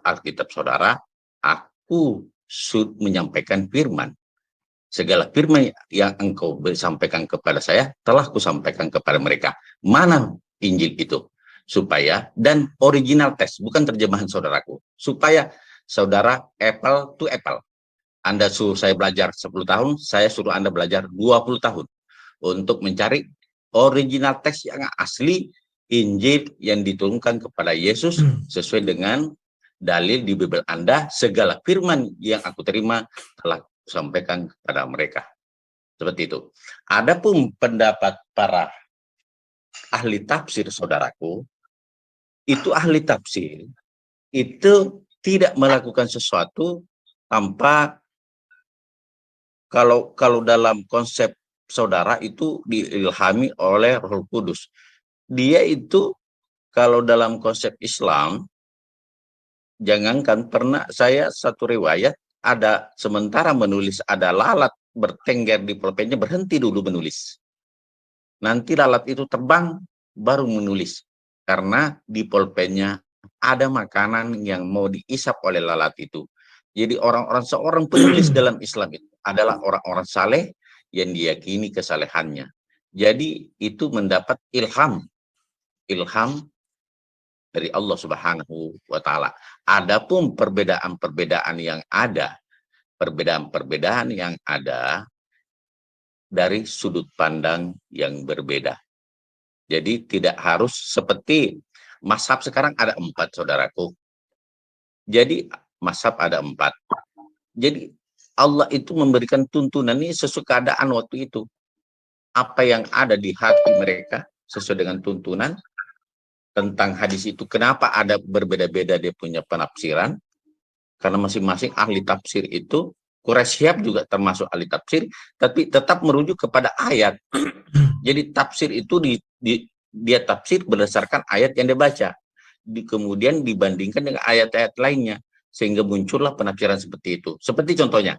Alkitab saudara, aku menyampaikan firman. Segala firman yang engkau sampaikan kepada saya, telah kusampaikan kepada mereka. Mana Injil itu? Supaya, dan original teks, bukan terjemahan saudaraku. Supaya saudara apple to apple. Anda suruh saya belajar 10 tahun, saya suruh Anda belajar 20 tahun. Untuk mencari original teks yang asli, Injil yang diturunkan kepada Yesus sesuai dengan dalil di Bible Anda, segala firman yang aku terima telah sampaikan kepada mereka. Seperti itu. Adapun pendapat para ahli tafsir saudaraku, itu ahli tafsir itu tidak melakukan sesuatu tanpa, kalau dalam konsep saudara itu diilhami oleh Roh Kudus. Dia itu kalau dalam konsep Islam, jangankan pernah saya satu riwayat ada sementara menulis ada lalat bertengger di pulpennya, berhenti dulu menulis. Nanti lalat itu terbang baru menulis. Karena di pulpennya ada makanan yang mau diisap oleh lalat itu. Jadi seorang penulis dalam Islam itu adalah orang-orang saleh yang diyakini kesalehannya. Jadi itu mendapat ilham dari Allah Subhanahu wa Ta'ala. Adapun perbedaan-perbedaan yang ada, dari sudut pandang yang berbeda. Jadi tidak harus seperti mazhab sekarang ada 4, saudaraku. Jadi mazhab ada 4. Jadi Allah itu memberikan tuntunan ini sesuai keadaan waktu itu. Apa yang ada di hati mereka sesuai dengan tuntunan. Tentang hadis itu, kenapa ada berbeda-beda dia punya penafsiran? Karena masing-masing ahli tafsir itu, Quraisy Syihab juga termasuk ahli tafsir, tapi tetap merujuk kepada ayat. Jadi tafsir itu dia tafsir berdasarkan ayat yang dia baca. Kemudian dibandingkan dengan ayat-ayat lainnya, sehingga muncullah penafsiran seperti itu. Seperti contohnya,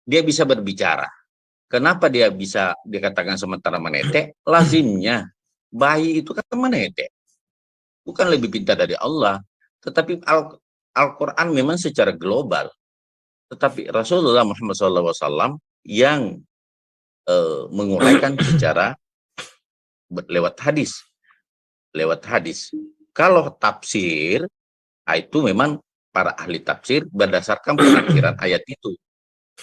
dia bisa berbicara. Kenapa dia bisa dikatakan sementara menetek? Lazimnya, bayi itu kan menetek. Bukan lebih pintar dari Allah, tetapi Al-Quran memang secara global. Tetapi Rasulullah Muhammad SAW yang menguraikan secara lewat hadis. Kalau tafsir, itu memang para ahli tafsir berdasarkan penafsiran ayat itu.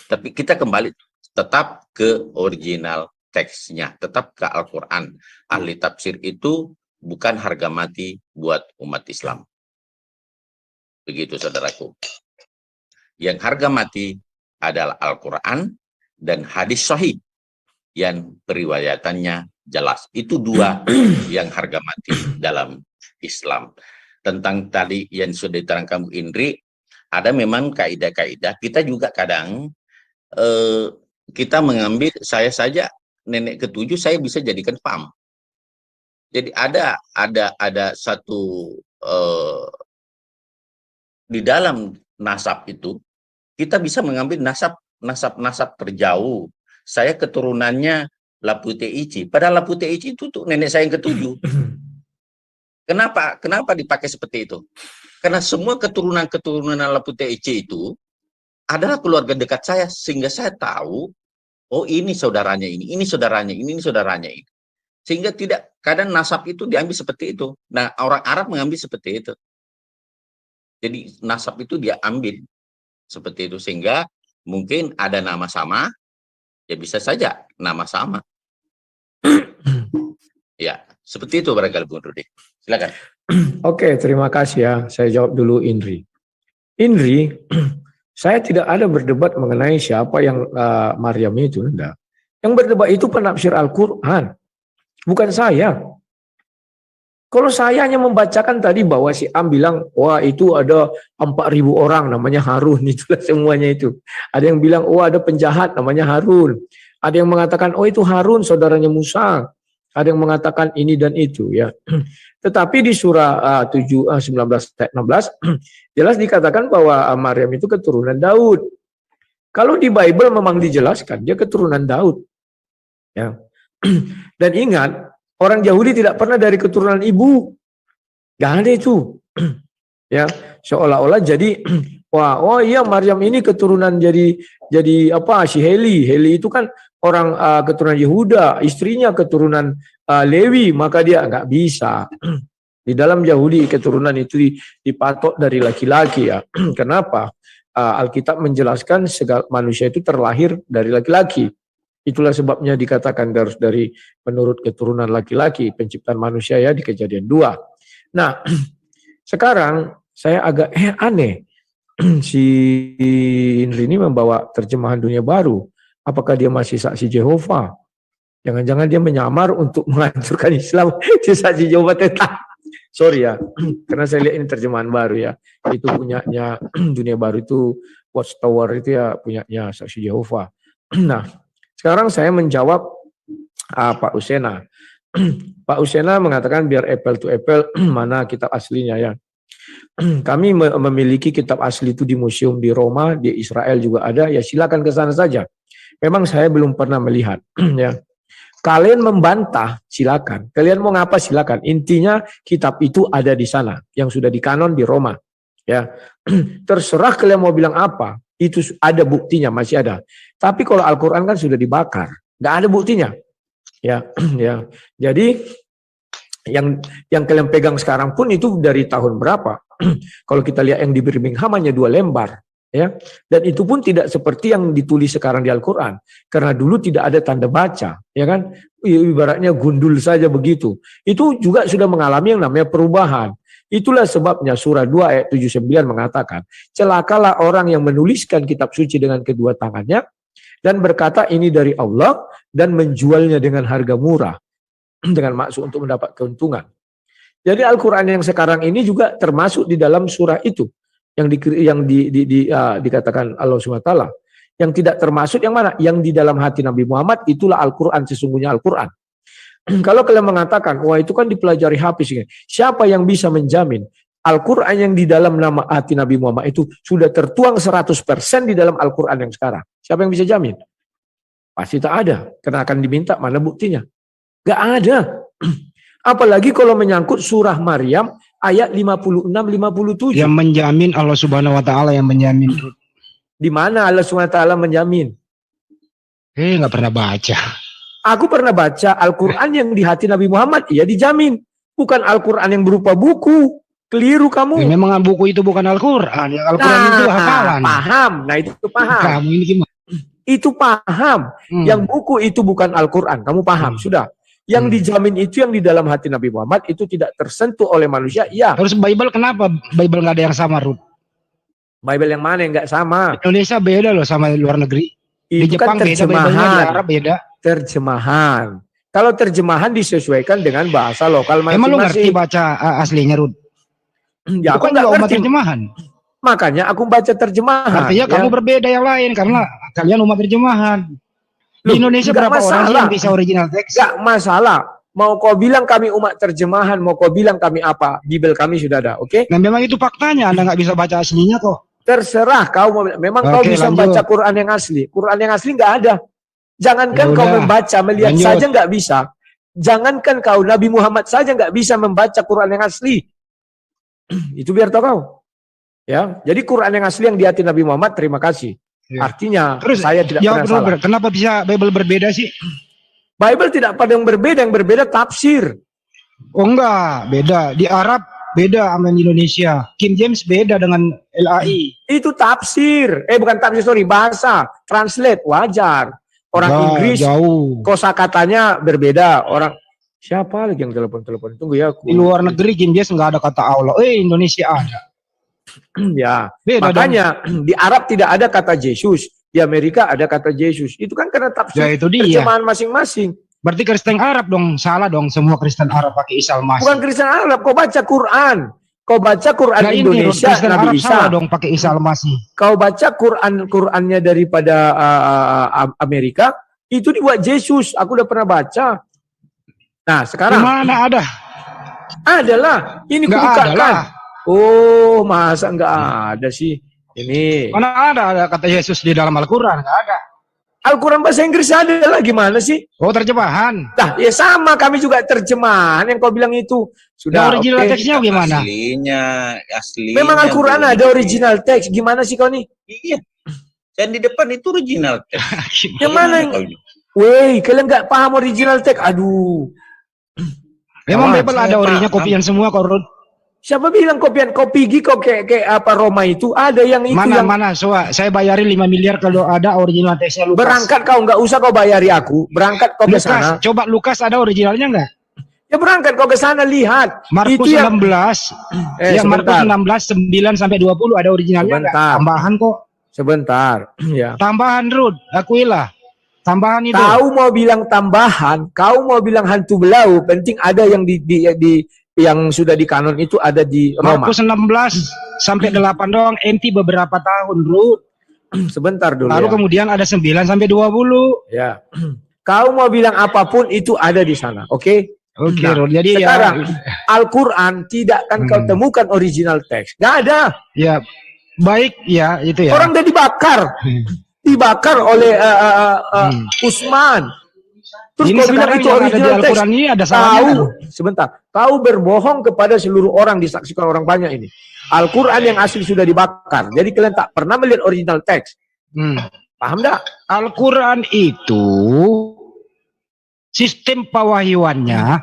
Tapi kita kembali tetap ke original teksnya, tetap ke Al-Quran. Ahli tafsir itu bukan harga mati buat umat Islam. Begitu saudaraku. Yang harga mati adalah Al-Quran dan hadis sahih yang periwayatannya jelas. Itu 2 yang harga mati dalam Islam. Tentang tadi yang sudah diterangkan Bu Indri, ada memang kaidah-kaidah. Kita juga kadang kita mengambil, saya saja nenek ke-7 saya bisa jadikan pam. Jadi ada satu di dalam nasab itu kita bisa mengambil nasab terjauh. Saya keturunannya Lapute Ici. Padahal Lapute Ici itu tuh nenek saya yang ke-7. Kenapa dipakai seperti itu? Karena semua keturunan Lapute Ici itu adalah keluarga dekat saya, sehingga saya tahu, oh ini saudaranya ini saudaranya ini saudaranya ini. Sehingga tidak, kadang nasab itu diambil seperti itu. Nah, orang Arab mengambil seperti itu. Jadi nasab itu dia ambil seperti itu. Sehingga mungkin ada nama sama, ya bisa saja nama sama. Ya, seperti itu barangkali Bung Rudi. Silakan. Oke, terima kasih ya. Saya jawab dulu Indri. Indri, saya tidak ada berdebat mengenai siapa yang Maryam itu. Enggak. Yang berdebat itu penafsir Al-Quran. Bukan saya. Kalau saya hanya membacakan tadi bahwa si Am bilang, wah itu ada 4.000 orang namanya Harun, itulah semuanya itu. Ada yang bilang, oh ada penjahat namanya Harun. Ada yang mengatakan, oh itu Harun saudaranya Musa. Ada yang mengatakan ini dan itu ya. Tetapi di surah 19 ayat 16 jelas dikatakan bahwa Maryam itu keturunan Daud. Kalau di Bible memang dijelaskan dia keturunan Daud. Ya. Dan ingat, orang Yahudi tidak pernah dari keturunan ibu. Gak ada itu. Ya, seolah-olah jadi wah, oh iya Maryam ini keturunan jadi apa si Heli. Heli itu kan orang keturunan Yehuda, istrinya keturunan Lewi, maka dia nggak bisa. Di dalam Yahudi keturunan itu dipatok dari laki-laki ya. Kenapa? Alkitab menjelaskan segala manusia itu terlahir dari laki-laki. Itulah sebabnya dikatakan harus dari menurut keturunan laki-laki penciptaan manusia ya di Kejadian 2. Nah, sekarang saya agak aneh si Indri ini membawa terjemahan dunia baru. Apakah dia masih saksi Jehovah? Jangan-jangan dia menyamar untuk menghancurkan Islam. Si saksi Jehovah tetap. Sorry ya, karena saya lihat ini terjemahan baru ya. Itu punyanya dunia baru itu Watchtower itu ya punyanya saksi Jehovah. Nah, sekarang saya menjawab Pak Usena. Pak Usena mengatakan biar apple to apple mana kitab aslinya ya. Kami memiliki kitab asli itu di museum di Roma, di Israel juga ada. Ya silakan ke sana saja. Memang saya belum pernah melihat ya. Kalian membantah, silakan. Kalian mau ngapa, silakan. Intinya kitab itu ada di sana, yang sudah dikanon di Roma. Ya, terserah kalian mau bilang apa, itu ada buktinya, masih ada. Tapi kalau Al-Quran kan sudah dibakar, nggak ada buktinya. Ya, ya. Jadi yang kalian pegang sekarang pun itu dari tahun berapa? Kalau kita lihat yang di Birmingham hanya 2 lembar. Ya, dan itu pun tidak seperti yang ditulis sekarang di Al-Quran, karena dulu tidak ada tanda baca, ya kan, ibaratnya gundul saja begitu. Itu juga sudah mengalami yang namanya perubahan. Itulah sebabnya surah 2 ayat 79 mengatakan, celakalah orang yang menuliskan kitab suci dengan kedua tangannya dan berkata ini dari Allah dan menjualnya dengan harga murah dengan maksud untuk mendapat keuntungan. Jadi Al-Quran yang sekarang ini juga termasuk di dalam surah itu. Yang dikatakan Allah SWT, yang tidak termasuk yang mana? Yang di dalam hati Nabi Muhammad, itulah Al-Quran, sesungguhnya Al-Quran. Kalau kalian mengatakan, wah itu kan dipelajari Hafiz, siapa yang bisa menjamin Al-Quran yang di dalam nama hati Nabi Muhammad itu sudah tertuang 100% di dalam Al-Quran yang sekarang? Siapa yang bisa jamin? Pasti tak ada, karena akan diminta mana buktinya. Gak ada. Apalagi kalau menyangkut surah Maryam ayat 56-57. Yang menjamin Allah Subhanahu wa taala yang menjamin. Di mana Allah Subhanahu wa taala menjamin? Nggak pernah baca. Aku pernah baca Al-Quran yang di hati Nabi Muhammad, iya dijamin. Bukan Al-Quran yang berupa buku. Keliru kamu. Ya, memang buku itu bukan Al-Quran. Yang Al-Quran itu hafalan. Paham. Nah itu paham. Kamu ini gimana? Itu paham. Yang buku itu bukan Al-Quran. Kamu paham, sudah. Yang dijamin itu yang di dalam hati Nabi Muhammad itu tidak tersentuh oleh manusia, iya. Terus Bible kenapa? Bible nggak ada yang sama, Ruth? Bible yang mana yang nggak sama? Indonesia beda loh sama luar negeri. Di Itu Jepang kan beda, Bible-nya di Arab beda. Terjemahan. Kalau terjemahan disesuaikan dengan bahasa lokal masing-masing. Emang lu ngerti baca aslinya, Ruth? Ya, aku nggak umat ngerti. Terjemahan. Makanya aku baca terjemahan. Artinya kamu berbeda yang lain karena kalian umat terjemahan. Di Indonesia berapa orang yang bisa original teks? Gak masalah. Mau kau bilang kami umat terjemahan, mau kau bilang kami apa, Bible kami sudah ada, oke? Nah memang itu faktanya, Anda nggak bisa baca aslinya kok. Terserah kau, memang kau bisa baca Quran yang asli. Quran yang asli nggak ada. Jangankan kau membaca, melihat saja nggak bisa. Jangankan kau, Nabi Muhammad saja nggak bisa membaca Quran yang asli. Itu biar tahu kau. Ya, jadi Quran yang asli yang di hati Nabi Muhammad, terima kasih. Ya. Artinya terus, saya tidak pernah salah. Kenapa bisa Bible berbeda sih? Bible tidak pada yang berbeda tafsir. Oh enggak, beda. Di Arab beda sama di Indonesia. King James beda dengan LAI. Itu tafsir. Bukan tafsir, sorry, bahasa. Translate, wajar. Orang Inggris, kosakatanya berbeda. Orang siapa lagi yang telepon? Tunggu ya. Di luar negeri King James enggak ada kata Allah. Indonesia ada. Ya, beda makanya dong. Di Arab tidak ada kata Yesus, di Amerika ada kata Yesus. Itu kan karena tafsir ya, itu terjemahan masing-masing. Berarti Kristen Arab dong, salah dong semua Kristen Arab pakai Isa Al-Masih. Bukan Kristen Arab, kau baca Quran. Kau baca Quran nah, Indonesia Kristen Nabi Arab Isa. Salah dong pakai Isa Al-Masih. Kau baca Qurannya daripada Amerika, itu dibuat Yesus. Aku udah pernah baca. Nah, sekarang mana ada? Adalah. Ini kubukakan. Oh, masa enggak ada sih? Ini. Mana ada kata Yesus di dalam Al-Quran? Enggak ada. Al-Quran bahasa Inggris ada lah, gimana sih? Oh, terjemahan. Nah, ya sama, kami juga terjemahan yang kau bilang itu. Sudah, Original oke. teksnya gimana? Aslinya. Memang Al-Quran ada original teks. Gimana sih kau nih? Iya. Dan di depan itu original teks. Yang mana yang... Weh, kalian nggak paham original teks? Aduh. Memang Kawan, Bible ada original kopian semua kok, Rud. Siapa bilang kopian? Kau pergi kau kayak apa Roma itu? Ada yang itu yang... Mana, saya bayarin 5 miliar kalau ada original teksnya Lukas. Berangkat kau, nggak usah kau bayari aku. Berangkat kau ke sana. Coba Lukas ada originalnya nggak? Ya berangkat kau ke sana lihat. Markus itu yang... 16, yang Markus 16, 9 sampai 20 ada originalnya nggak? Tambahan kok. Sebentar. Ya. Tambahan, Rud. Akuilah. Tambahan itu. Kau mau bilang tambahan, kau mau bilang hantu belau, penting ada yang di yang sudah di kanon itu ada di Roma. Markus 16 sampai 8 doang, enti beberapa tahun, Rud. Sebentar dulu. Lalu ya. kemudian ada 9 sampai 20. Ya. Kau mau bilang apapun itu ada di sana, oke? Oke, Nah, Rud. Jadi sekarang Al-Quran tidak akan kau temukan original teks. Nggak ada. Ya, baik ya itu ya. Orang udah dibakar. Dibakar oleh Utsman. Terus Ini kau bilang sekarang itu yang ada di original teks. Al-Quran ini ada salahnya. Sebentar. Kau berbohong kepada seluruh orang, disaksikan orang banyak ini. Al-Quran yang asli sudah dibakar. Jadi kalian tak pernah melihat original teks. Paham tak? Al-Quran itu sistem pewahyuannya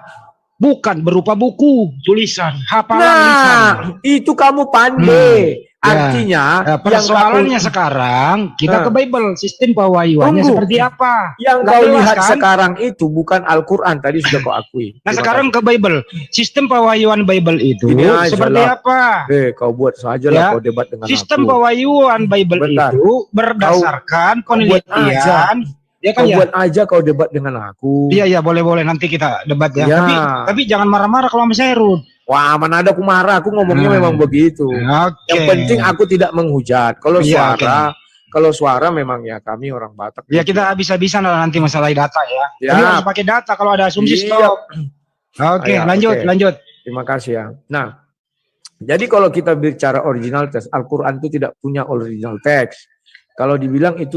bukan berupa buku, tulisan, hafalan lisan. Nah, itu kamu pandai. Artinya, ya, persoalannya sekarang kita ke Bible, sistem pewahyuannya seperti apa? Yang Nggak kau jelas, lihat kan? sekarang itu bukan Al-Quran, tadi sudah kau akui. Nah, sekarang ke Bible, sistem pewahyuan Bible itu seperti apa? Kau buat saja lah, kau debat dengan sistem aku. pewahyuan Bible itu berdasarkan penelitian. Ya kan, buat aja kau debat dengan aku. Iya, boleh nanti kita debat ya. Tapi jangan marah-marah kalau sama saya, Rud. Wah, mana ada aku marah, aku ngomongnya memang begitu. Yang penting aku tidak menghujat. Kalau kalau suara memang ya kami orang Batak. Ya kita habis-habisan lah nanti masalah data ya. Tapi harus pakai data, kalau ada asumsi stop. Oke, lanjut. Terima kasih ya. Nah, jadi kalau kita bicara original teks, Al-Quran itu tidak punya original teks. Kalau dibilang itu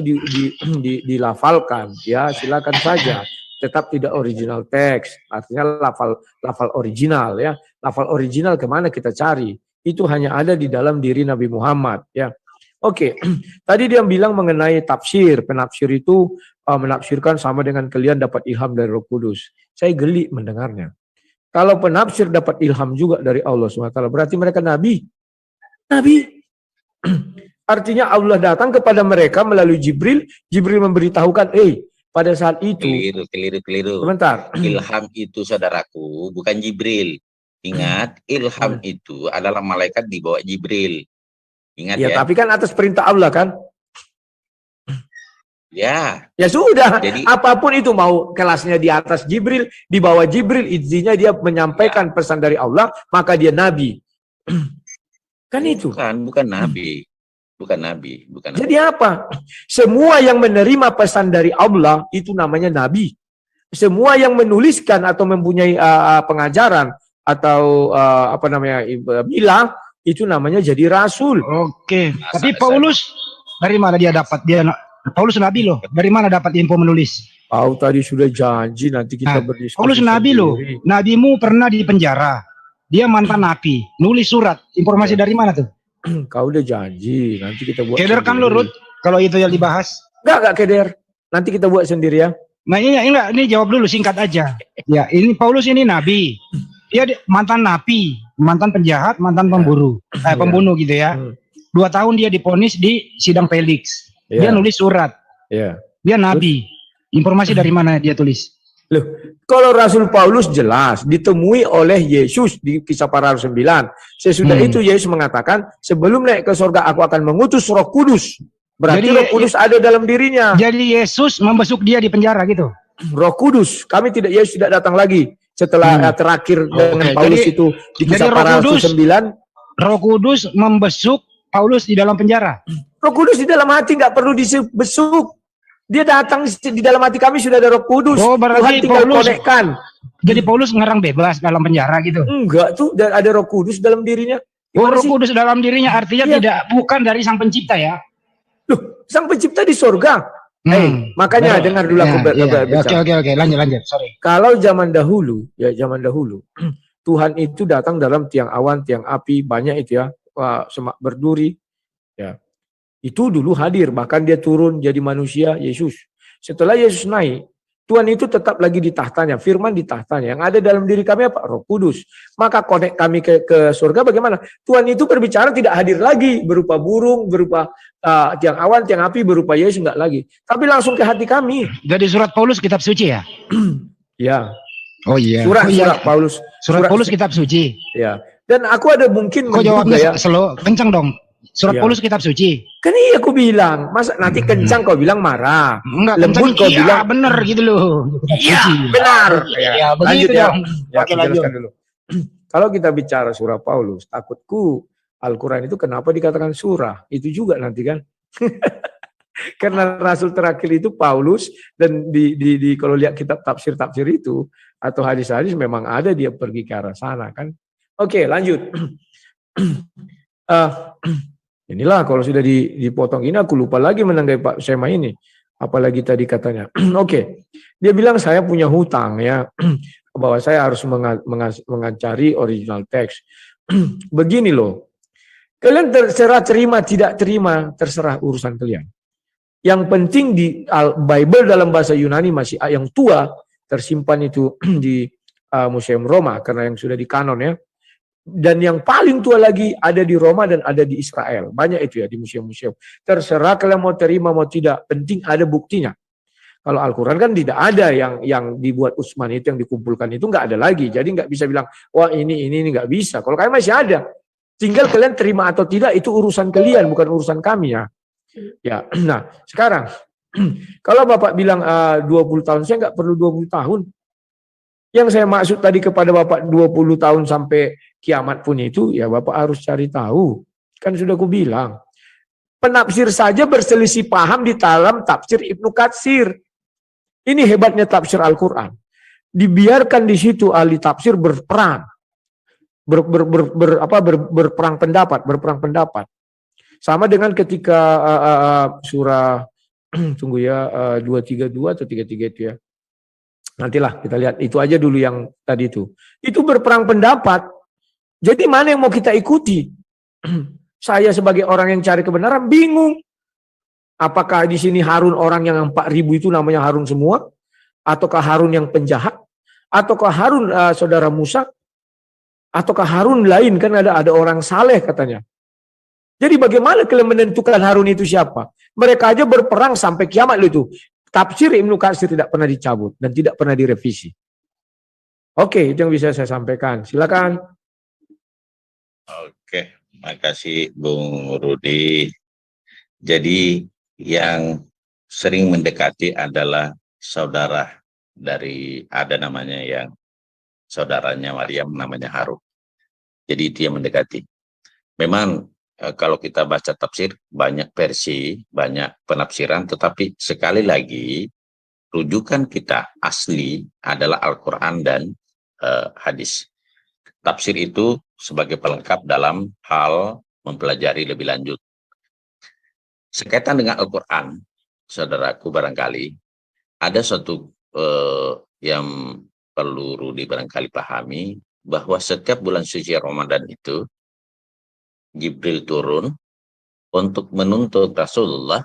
dilafalkan, ya silakan saja. Tetap tidak original teks, artinya lafal original ya. Lafal original kemana kita cari? Itu hanya ada di dalam diri Nabi Muhammad ya. Oke, tadi dia bilang mengenai tafsir. Penafsir itu menafsirkan sama dengan kalian dapat ilham dari Roh Kudus. Saya geli mendengarnya. Kalau penafsir dapat ilham juga dari Allah SWT, berarti mereka nabi. Artinya Allah datang kepada mereka melalui Jibril. Jibril memberitahukan, pada saat itu. Keliru. Sebentar. Ilham itu, saudaraku, bukan Jibril. Ingat, ilham itu adalah malaikat di bawah Jibril. Ingat ya. Tapi kan atas perintah Allah kan. Ya. Ya sudah. Jadi, apapun itu, mau kelasnya di atas Jibril, di bawah Jibril, intinya dia menyampaikan pesan dari Allah, maka dia nabi. Kan itu. Bukan nabi. Bukan nabi. Jadi apa? Semua yang menerima pesan dari Allah itu namanya nabi. Semua yang menuliskan atau mempunyai pengajaran atau bilang itu namanya jadi rasul. Oke. Tapi Paulus dari mana dia dapat? Paulus nabi loh. Dari mana dapat info menulis? Tadi sudah janji nanti kita berdiskusi. Paulus nabi loh. Nabimu pernah di penjara. Dia mantan nabi. Nulis surat. Informasi dari mana tuh? Kau udah janji, nanti kita buat. Keder kan lu, Rud? Kalau itu yang dibahas. Enggak keder. Nanti kita buat sendiri ya. Nah ini jawab dulu singkat aja. Ya, ini Paulus ini nabi. Dia mantan nabi, mantan penjahat, mantan pemburu, pembunuh gitu ya. 2 tahun dia diponis di sidang Felix. Dia nulis surat. Dia nabi. Informasi dari mana dia tulis? Loh, kalau Rasul Paulus jelas ditemui oleh Yesus di Kisah Para Rasul 9. Sesudah itu Yesus mengatakan, sebelum naik ke surga aku akan mengutus Roh Kudus. Berarti Roh Kudus ada dalam dirinya. Jadi Yesus membesuk dia di penjara gitu. Roh Kudus, Yesus tidak datang lagi setelah terakhir dengan Paulus itu di Kisah Para Rasul 9. Roh Kudus membesuk Paulus di dalam penjara. Roh Kudus di dalam hati nggak perlu dibesuk. Dia datang di dalam hati kami sudah ada Roh Kudus. Oh, berarti Tuhan tinggal Paulus konekkan. Jadi Paulus ngarang bebas dalam penjara gitu. Enggak tuh, dan ada Roh Kudus dalam dirinya. Roh Kudus dalam dirinya artinya bukan dari Sang Pencipta ya. Loh, Sang Pencipta di surga. Makanya dengar dulu aku bicara. Oke, lanjut, sorry. Kalau zaman dahulu, Tuhan itu datang dalam tiang awan, tiang api, banyak itu ya, semak berduri, ya. Itu dulu hadir, bahkan dia turun jadi manusia, Yesus. Setelah Yesus naik, Tuhan itu tetap lagi di tahtanya, firman di tahtanya. Yang ada dalam diri kami apa? Roh Kudus. Maka connect kami ke surga bagaimana? Tuhan itu berbicara tidak hadir lagi, berupa burung, berupa tiang awan, tiang api, berupa Yesus, enggak lagi. Tapi langsung ke hati kami. Jadi surat Paulus kitab suci ya? Ya. Oh iya. Surat Paulus. Surat Paulus kitab suci. Ya. Dan aku ada mungkin kok jawabnya slow, kencang dong. Surat Paulus kitab suci. Kan iya aku bilang, masa nanti kencang kau bilang marah. Enggak, lembut kau bilang bener gitu loh. Iya, benar. Ya, lanjut ya. Oke, jelaskan dulu. Kalau kita bicara surah Paulus, takutku Al-Quran itu kenapa dikatakan surah? Itu juga nanti kan. Karena rasul terakhir itu Paulus, dan di kalau lihat kitab tafsir itu atau hadis-hadis memang ada dia pergi ke arah sana kan. Oke, lanjut. Inilah kalau sudah dipotong ini aku lupa lagi menanggapi Pak Sema ini. Apalagi tadi katanya. Oke. Dia bilang saya punya hutang ya. Bahwa saya harus mengacari original text. Begini loh. Kalian terserah terima tidak terima terserah urusan kalian. Yang penting di Bible dalam bahasa Yunani masih yang tua tersimpan itu di Museum Roma karena yang sudah di kanon ya. Dan yang paling tua lagi ada di Roma dan ada di Israel. Banyak itu ya di museum-museum. Terserah kalian mau terima mau tidak. Penting ada buktinya. Kalau Al-Quran kan tidak ada yang dibuat Utsman itu, yang dikumpulkan itu nggak ada lagi. Jadi nggak bisa bilang, wah ini nggak bisa. Kalau kalian masih ada. Tinggal kalian terima atau tidak itu urusan kalian, bukan urusan kami ya. Ya, nah sekarang. Kalau Bapak bilang 20 tahun, saya nggak perlu 20 tahun. Yang saya maksud tadi kepada Bapak 20 tahun sampai kiamat pun itu, ya Bapak harus cari tahu. Kan sudah aku bilang. Penafsir saja berselisih paham di dalam tafsir Ibnu Katsir. Ini hebatnya tafsir Al-Quran. Dibiarkan di situ ahli tafsir berperang. Berperang pendapat. Sama dengan ketika surah, tunggu ya, 232 atau 33 itu ya. Nantilah kita lihat, itu aja dulu yang tadi itu. Itu berperang pendapat. Jadi mana yang mau kita ikuti? Saya sebagai orang yang cari kebenaran bingung. Apakah di sini Harun orang yang 4.000 itu namanya Harun semua? Ataukah Harun yang penjahat? Ataukah Harun saudara Musa? Ataukah Harun lain? Kan ada orang saleh katanya. Jadi bagaimana kalian menentukan Harun itu siapa? Mereka aja berperang sampai kiamat itu. Tafsir Ibnu Katsir tidak pernah dicabut dan tidak pernah direvisi. Oke, itu yang bisa saya sampaikan. Silakan. Oke, makasih Bung Rudi. Jadi yang sering mendekati adalah saudara dari, ada namanya yang saudaranya Maryam namanya Harun. Jadi itu yang mendekati. Memang kalau kita baca tafsir banyak versi, banyak penafsiran, tetapi sekali lagi rujukan kita asli adalah Al-Quran dan hadis. Tafsir itu sebagai pelengkap dalam hal mempelajari lebih lanjut. Sekaitan dengan Al-Quran, saudaraku barangkali ada satu yang perlu Rudi barangkali pahami, bahwa setiap bulan suci Ramadan itu Jibril turun untuk menuntut Rasulullah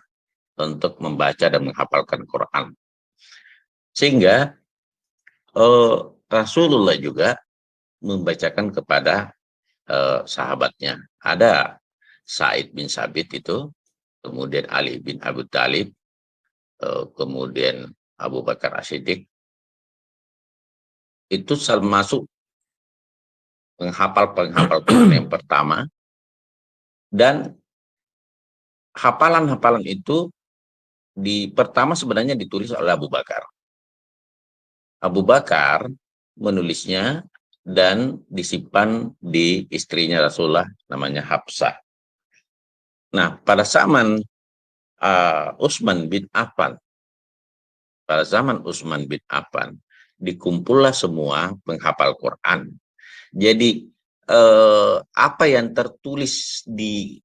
untuk membaca dan menghafalkan Quran. Sehingga Rasulullah juga membacakan kepada sahabatnya. Ada Sa'id bin Sabit itu, kemudian Ali bin Abi Thalib, kemudian Abu Bakar As-Siddiq. Itu termasuk penghafal Quran yang pertama. Dan hafalan-hafalan itu pertama sebenarnya ditulis oleh Abu Bakar. Abu Bakar menulisnya dan disimpan di istrinya Rasulullah namanya Hafsah. Nah, pada zaman Utsman bin Affan, dikumpullah semua penghafal Quran. Jadi apa yang tertulis di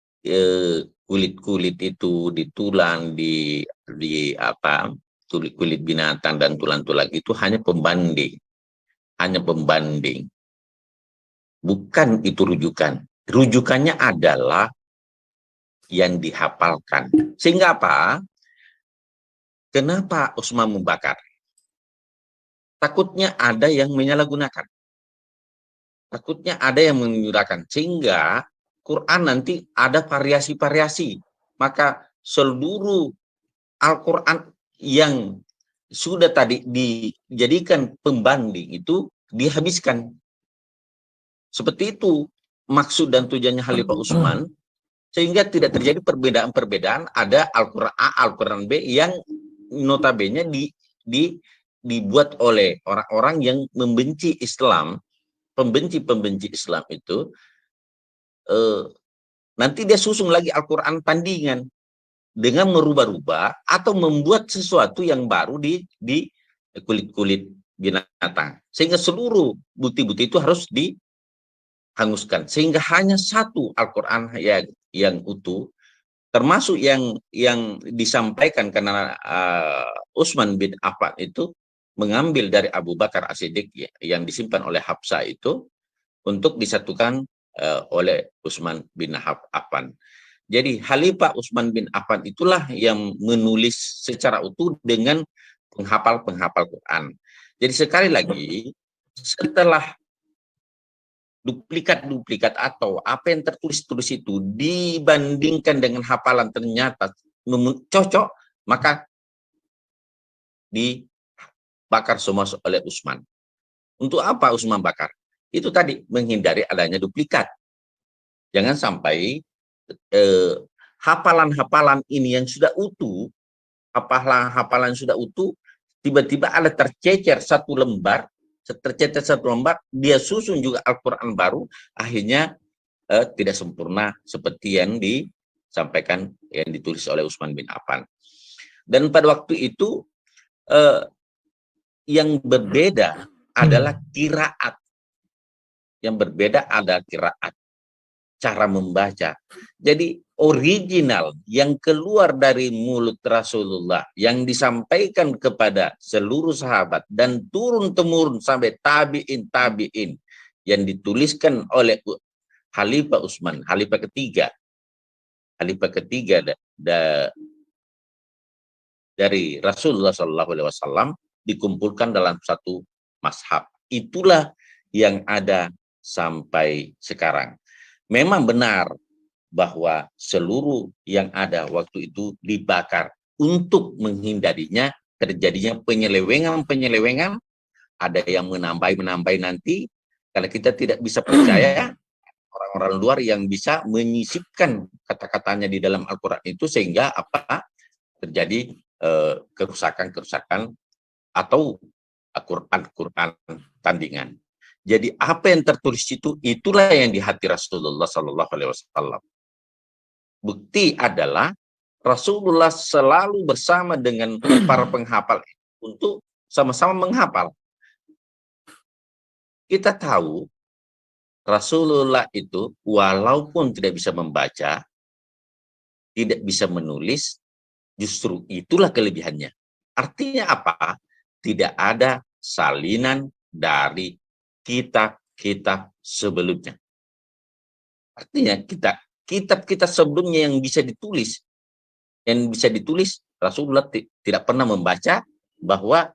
kulit-kulit itu, di tulang, di apa, kulit binatang dan tulang-tulang itu hanya pembanding. Hanya pembanding. Bukan itu rujukan. Rujukannya adalah yang dihafalkan. Sehingga apa? Kenapa Utsman membakar? Takutnya ada yang menyalahgunakan. Takutnya ada yang menggunakan. Sehingga Quran nanti ada variasi-variasi. Maka seluruh Al-Quran yang sudah tadi dijadikan pembanding itu dihabiskan. Seperti itu maksud dan tujuannya Khalifah Utsman, sehingga tidak terjadi perbedaan-perbedaan. Ada Al-Quran A, Al-Quran B yang notabene dibuat oleh orang-orang yang membenci Islam, pembenci-pembenci Islam itu, nanti dia susun lagi Al-Quran tandingan dengan merubah-rubah atau membuat sesuatu yang baru di kulit-kulit binatang. Sehingga seluruh bukti-bukti itu harus dihanguskan. Sehingga hanya satu Al-Quran yang utuh, termasuk yang disampaikan karena Utsman bin Affan itu mengambil dari Abu Bakar As-Siddiq yang disimpan oleh Hafsah itu untuk disatukan oleh Utsman bin Affan. Jadi Khalifah Utsman bin Affan itulah yang menulis secara utuh dengan penghafal-penghafal Quran. Jadi sekali lagi, setelah duplikat-duplikat atau apa yang tertulis-tulis itu dibandingkan dengan hafalan ternyata cocok, maka dibakar semua oleh Utsman. Untuk apa Utsman bakar? Itu tadi, menghindari adanya duplikat. Jangan sampai hafalan-hafalan ini yang sudah utuh, hafalan sudah utuh, tiba-tiba ada tercecer satu lembar, dia susun juga Al-Quran baru, akhirnya tidak sempurna seperti yang disampaikan, yang ditulis oleh Utsman bin Affan. Dan pada waktu itu yang berbeda adalah qiraat. Yang berbeda adalah qiraat, cara membaca. Jadi original yang keluar dari mulut Rasulullah, yang disampaikan kepada seluruh sahabat dan turun-temurun sampai tabi'in, yang dituliskan oleh Khalifah Utsman, Khalifah ketiga dari Rasulullah SAW, dikumpulkan dalam satu mazhab. Itulah yang ada sampai sekarang. Memang benar bahwa seluruh yang ada waktu itu dibakar untuk menghindarinya terjadinya penyelewengan. Ada yang menambah nanti. Kalau kita tidak bisa percaya, orang-orang luar yang bisa menyisipkan kata-katanya di dalam Al-Quran itu, sehingga terjadi kerusakan atau Al-Quran tandingan. Jadi apa yang tertulis itu, itulah yang di hati Rasulullah SAW. Bukti adalah Rasulullah selalu bersama dengan para penghafal untuk sama-sama menghafal. Kita tahu Rasulullah itu walaupun tidak bisa membaca, tidak bisa menulis, justru itulah kelebihannya. Artinya apa? Tidak ada salinan dari kitab-kitab sebelumnya. Artinya kitab-kitab sebelumnya yang bisa ditulis, Rasulullah tidak pernah membaca, bahwa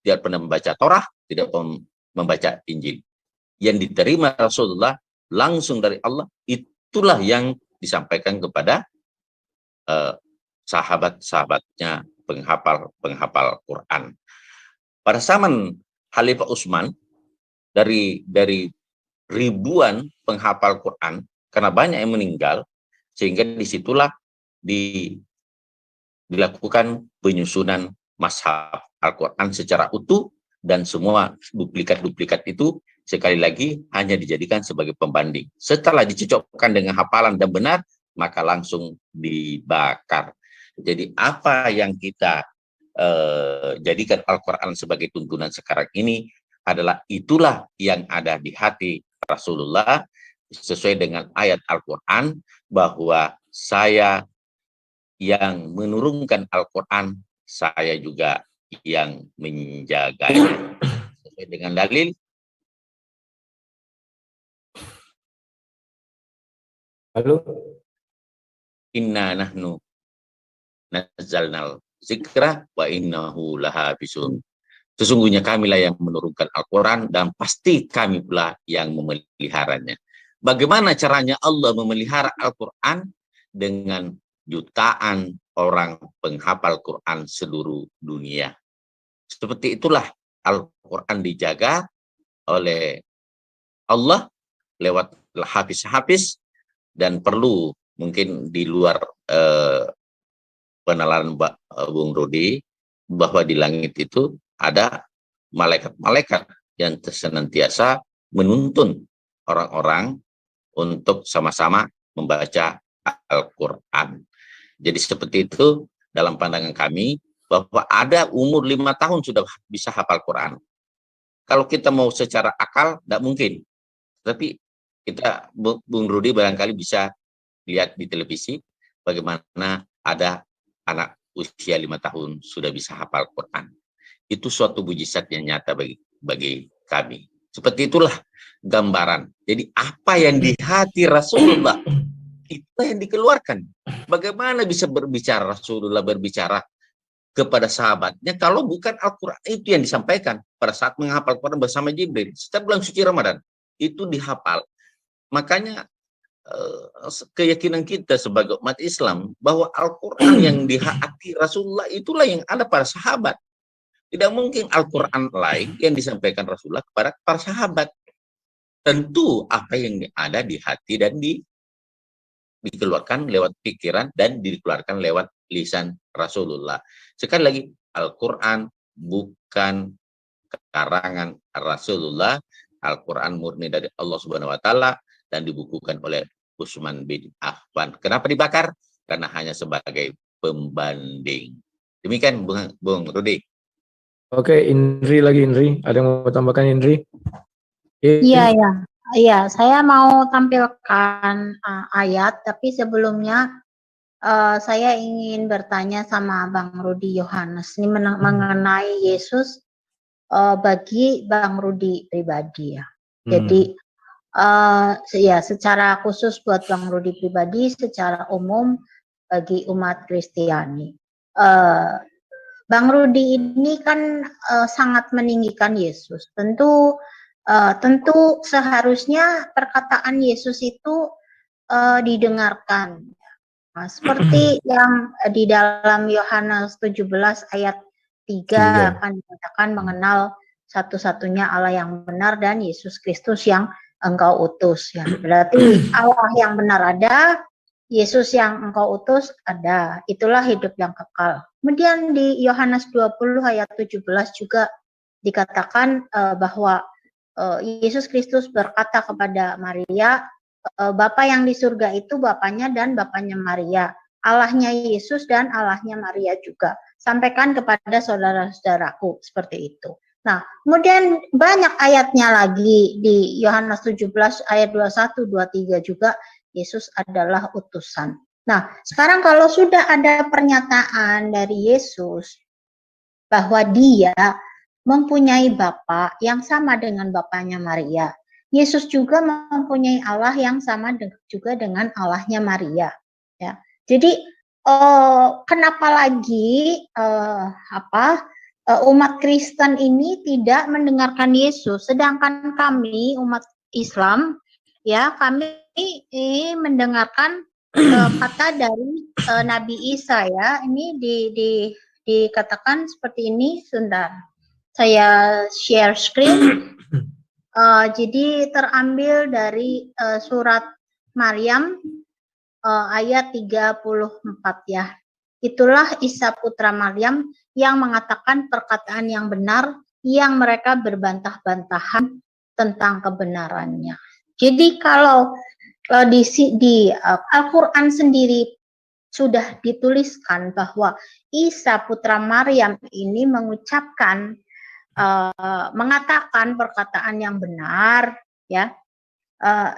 tidak pernah membaca Torah, tidak pernah membaca Injil. Yang diterima Rasulullah langsung dari Allah, itulah yang disampaikan kepada sahabat-sahabatnya, penghafal Quran. Pada zaman Khalifah Utsman, dari ribuan penghafal Quran, karena banyak yang meninggal, sehingga disitulah dilakukan penyusunan mazhab Al-Quran secara utuh, dan semua duplikat-duplikat itu sekali lagi hanya dijadikan sebagai pembanding. Setelah dicocokkan dengan hafalan dan benar, maka langsung dibakar. Jadi apa yang kita jadikan Al-Quran sebagai tuntunan sekarang ini adalah itulah yang ada di hati Rasulullah, sesuai dengan ayat Al-Quran bahwa saya yang menurunkan Al-Quran, saya juga yang menjaganya. Sesuai dengan dalil, Lalu inna nahnu nazzalnal zikra wa innahu lahafisun. Sesungguhnya kamilah yang menurunkan Al-Quran dan pasti kami pula yang memeliharanya. Bagaimana caranya Allah memelihara Al-Quran? Dengan jutaan orang penghafal Quran seluruh dunia. Seperti itulah Al-Quran dijaga oleh Allah lewat hafiz-hafiz, dan perlu mungkin di luar penalaran Bung Rudi, bahwa di langit itu ada malaikat-malaikat yang senantiasa menuntun orang-orang untuk sama-sama membaca Al-Quran. Jadi seperti itu dalam pandangan kami, bahwa ada umur 5 tahun sudah bisa hafal Quran. Kalau kita mau secara akal, tidak mungkin. Tapi kita, Bung Rudi barangkali bisa lihat di televisi, bagaimana ada anak usia 5 tahun sudah bisa hafal Quran. Itu suatu mujizat yang nyata bagi kami. Seperti itulah gambaran. Jadi apa yang di hati Rasulullah, itu yang dikeluarkan. Bagaimana bisa Rasulullah berbicara kepada sahabatnya kalau bukan Al-Quran itu yang disampaikan pada saat menghafal Quran bersama Jibril setiap bulan suci Ramadan, itu dihafal. Makanya keyakinan kita sebagai umat Islam bahwa Al-Quran yang di hati Rasulullah itulah yang ada pada sahabat. Tidak mungkin Al-Quran lain yang disampaikan Rasulullah kepada para sahabat. Tentu apa yang ada di hati dan dikeluarkan lewat pikiran dan dikeluarkan lewat lisan Rasulullah. Sekali lagi, Al-Quran bukan karangan Rasulullah. Al-Quran murni dari Allah Subhanahu wa Ta'ala dan dibukukan oleh Utsman bin Affan. Kenapa dibakar? Karena hanya sebagai pembanding. Demikian Bung Rudi. oke, Indri lagi, Indri. Ada yang mau tambahkan, Indri? Iya, ya. Iya, saya mau tampilkan ayat, tapi sebelumnya saya ingin bertanya sama Bang Rudi Yohanes ini mengenai Yesus bagi Bang Rudi pribadi ya. Jadi ya secara khusus buat Bang Rudi pribadi, secara umum bagi umat Kristiani. Bang Rudi ini kan sangat meninggikan Yesus. Tentu seharusnya perkataan Yesus itu didengarkan. Nah, seperti yang di dalam Yohanes 17 ayat 3 akan dikatakan mengenal satu-satunya Allah yang benar dan Yesus Kristus yang engkau utus. Ya. Berarti Allah yang benar ada, Yesus yang engkau utus ada. Itulah hidup yang kekal. Kemudian di Yohanes 20 ayat 17 juga dikatakan bahwa Yesus Kristus berkata kepada Maria, Bapa yang di surga itu Bapaknya dan Bapaknya Maria, Allahnya Yesus dan Allahnya Maria juga. Sampaikan kepada saudara-saudaraku, seperti itu. Nah, kemudian banyak ayatnya lagi di Yohanes 17 ayat 21, 23 juga, Yesus adalah utusan. Nah, sekarang kalau sudah ada pernyataan dari Yesus bahwa dia mempunyai Bapa yang sama dengan Bapaknya Maria. Yesus juga mempunyai Allah yang sama juga dengan Allahnya Maria. Ya. Jadi kenapa lagi umat Kristen ini tidak mendengarkan Yesus, sedangkan kami umat Islam ya kami mendengarkan kata dari Nabi Isa ya. Ini dikatakan seperti ini, sebentar. Saya share screen. Jadi terambil dari surat Maryam ayat 34 ya. Itulah Isa putra Maryam yang mengatakan perkataan yang benar yang mereka berbantah-bantahan tentang kebenarannya. Jadi kalau di Al-Quran sendiri sudah dituliskan bahwa Isa putra Maryam ini mengatakan perkataan yang benar ya,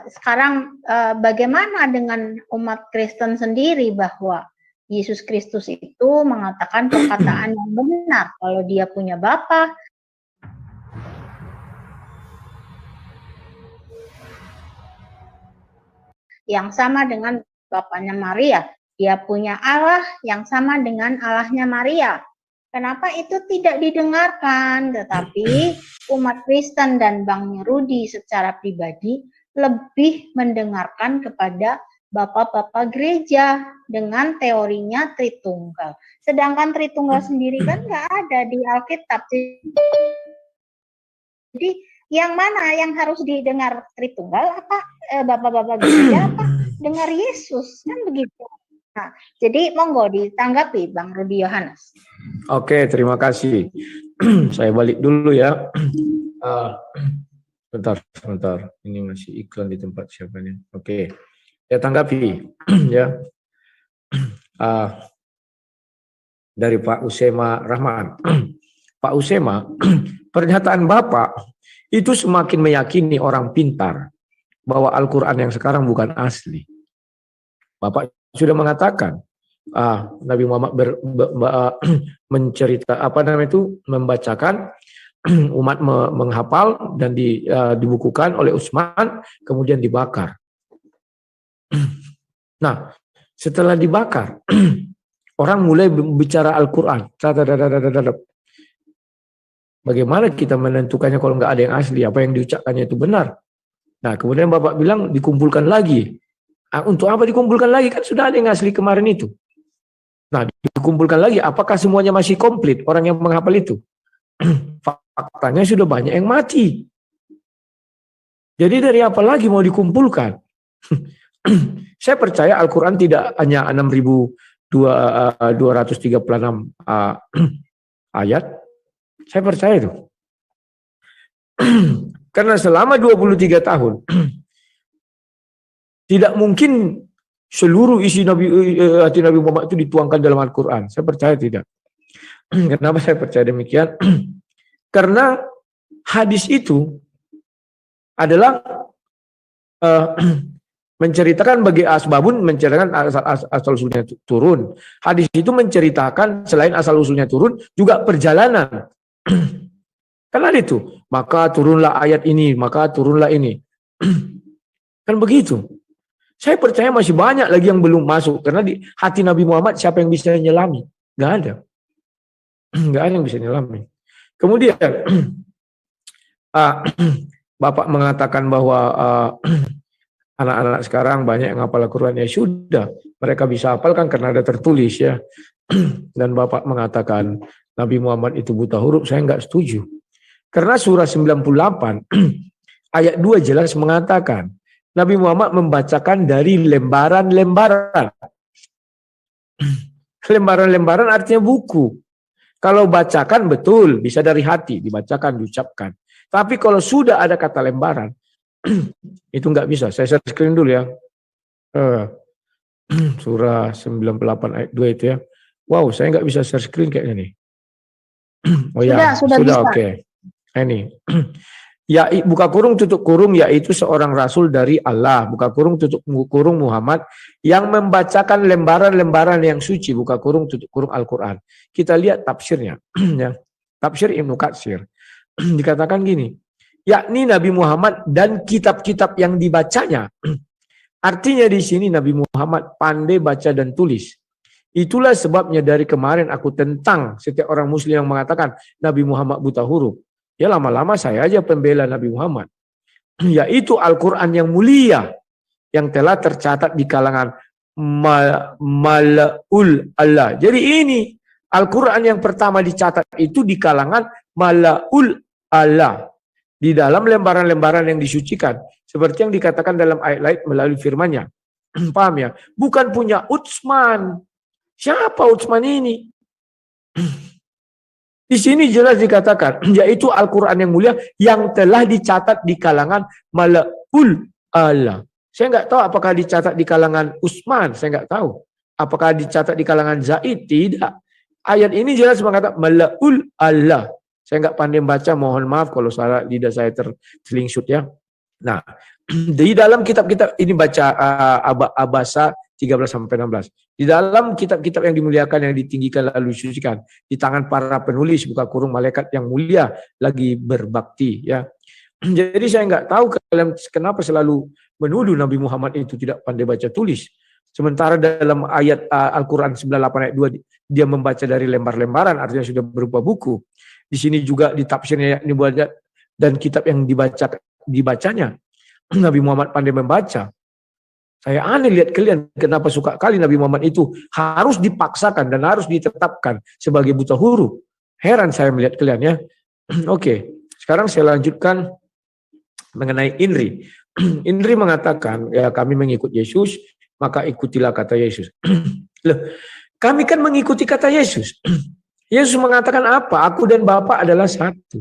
Sekarang bagaimana dengan umat Kristen sendiri bahwa Yesus Kristus itu mengatakan perkataan yang benar kalau dia punya bapa yang sama dengan bapaknya Maria, dia punya Allah yang sama dengan Allahnya Maria. Kenapa itu tidak didengarkan? Tetapi umat Kristen dan Bang Rudi secara pribadi lebih mendengarkan kepada bapak-bapak gereja dengan teorinya Tritunggal. Sedangkan Tritunggal sendiri kan nggak ada di Alkitab. Jadi yang mana yang harus didengar Tritunggal? Apa bapak-bapak gereja? Apa dengar Yesus? Kan begitu. Nah, jadi monggo ditanggapi Bang Rudi Yohanes. Oke, terima kasih. Saya balik dulu ya. Sebentar. Ini masih iklan di tempat siapa nih? Oke, saya tanggapi ya. Dari Pak Usema Rahman. Pak Usema, pernyataan Bapak itu semakin meyakini orang pintar bahwa Al-Quran yang sekarang bukan asli. Bapak sudah mengatakan Nabi Muhammad membacakan, umat menghafal dan dibukukan oleh Utsman, kemudian dibakar. Nah, setelah dibakar, orang mulai bicara Al-Quran. Bagaimana kita menentukannya kalau nggak ada yang asli? Apa yang diucapkannya itu benar? Nah, kemudian Bapak bilang dikumpulkan lagi. Untuk apa dikumpulkan lagi? Kan sudah ada yang asli kemarin itu. Nah, dikumpulkan lagi. Apakah semuanya masih komplit orang yang menghafal itu? Faktanya sudah banyak yang mati. Jadi dari apa lagi mau dikumpulkan? Saya percaya Al-Quran tidak hanya 6.236 ayat. Saya percaya itu. Karena selama 23 tahun tidak mungkin seluruh isi hati Nabi Muhammad itu dituangkan dalam Al-Quran. Saya percaya tidak. Kenapa saya percaya demikian? Karena hadis itu adalah menceritakan bagi asbabun, menceritakan asal-usulnya turun. Hadis itu menceritakan selain asal-usulnya turun, juga perjalanan. Kan ada itu. Maka turunlah ayat ini, maka turunlah ini. Kan begitu. Saya percaya masih banyak lagi yang belum masuk. Karena di hati Nabi Muhammad siapa yang bisa nyelami? Nggak ada. Nggak ada yang bisa nyelami. Kemudian Bapak mengatakan bahwa anak-anak sekarang banyak yang hafal Al-Quran. Ya sudah, mereka bisa hafalkan karena ada tertulis ya. Dan Bapak mengatakan Nabi Muhammad itu buta huruf, saya nggak setuju. Karena surah 98 ayat 2 jelas mengatakan Nabi Muhammad membacakan dari lembaran-lembaran. Lembaran-lembaran artinya buku. Kalau bacakan betul, bisa dari hati, dibacakan, diucapkan. Tapi kalau sudah ada kata lembaran, itu nggak bisa. Saya share screen dulu ya. Surah 98 ayat 2 itu ya. Wow, saya nggak bisa share screen kayaknya nih. Oh ya, sudah oke. Ini. Ya, buka kurung tutup kurung, yaitu seorang rasul dari Allah, buka kurung tutup kurung Muhammad yang membacakan lembaran-lembaran yang suci, buka kurung tutup kurung Al-Quran. Kita lihat tafsirnya ya. Tafsir Ibnu Katsir dikatakan gini, yakni Nabi Muhammad dan kitab-kitab yang dibacanya. Artinya di sini Nabi Muhammad pandai baca dan tulis. Itulah sebabnya dari kemarin aku tentang setiap orang muslim yang mengatakan Nabi Muhammad buta huruf. Ya lama-lama saya aja pembela Nabi Muhammad. Yaitu Al-Quran yang mulia. Yang telah tercatat di kalangan Mala'ul Allah. Jadi ini Al-Quran yang pertama dicatat itu di kalangan Mala'ul Allah. Di dalam lembaran-lembaran yang disucikan. Seperti yang dikatakan dalam ayat lain melalui firman-Nya. Paham ya? Bukan punya Utsman. Siapa Utsman ini? Di sini jelas dikatakan, yaitu Al-Quran yang mulia yang telah dicatat di kalangan Mala'ul Allah. Saya nggak tahu apakah dicatat di kalangan Utsman, saya nggak tahu. Apakah dicatat di kalangan Zaid? Tidak. Ayat ini jelas mengatakan Mala'ul Allah. Saya nggak pandai baca, mohon maaf kalau salah lidah saya terselingsut ya. Nah, Di dalam kitab-kitab ini baca Abasa 13-16. Di dalam kitab-kitab yang dimuliakan, yang ditinggikan lalu disucikan, di tangan para penulis buka kurung malaikat yang mulia lagi berbakti, ya. Jadi saya nggak tahu kalian kenapa selalu menuduh Nabi Muhammad itu tidak pandai baca tulis. Sementara dalam ayat Al-Quran 98 ayat 2 dia membaca dari lembar-lembaran, artinya sudah berupa buku. Di sini juga di tafsirnya dan kitab yang dibacanya Nabi Muhammad pandai membaca. Saya aneh lihat kalian kenapa suka kali Nabi Muhammad itu harus dipaksakan dan harus ditetapkan sebagai buta huruf. Heran saya melihat kalian, ya. Oke, sekarang saya lanjutkan mengenai Inri. Inri mengatakan, ya kami mengikut Yesus, maka ikutilah kata Yesus. Loh, kami kan mengikuti kata Yesus. Yesus mengatakan apa? Aku dan Bapa adalah satu.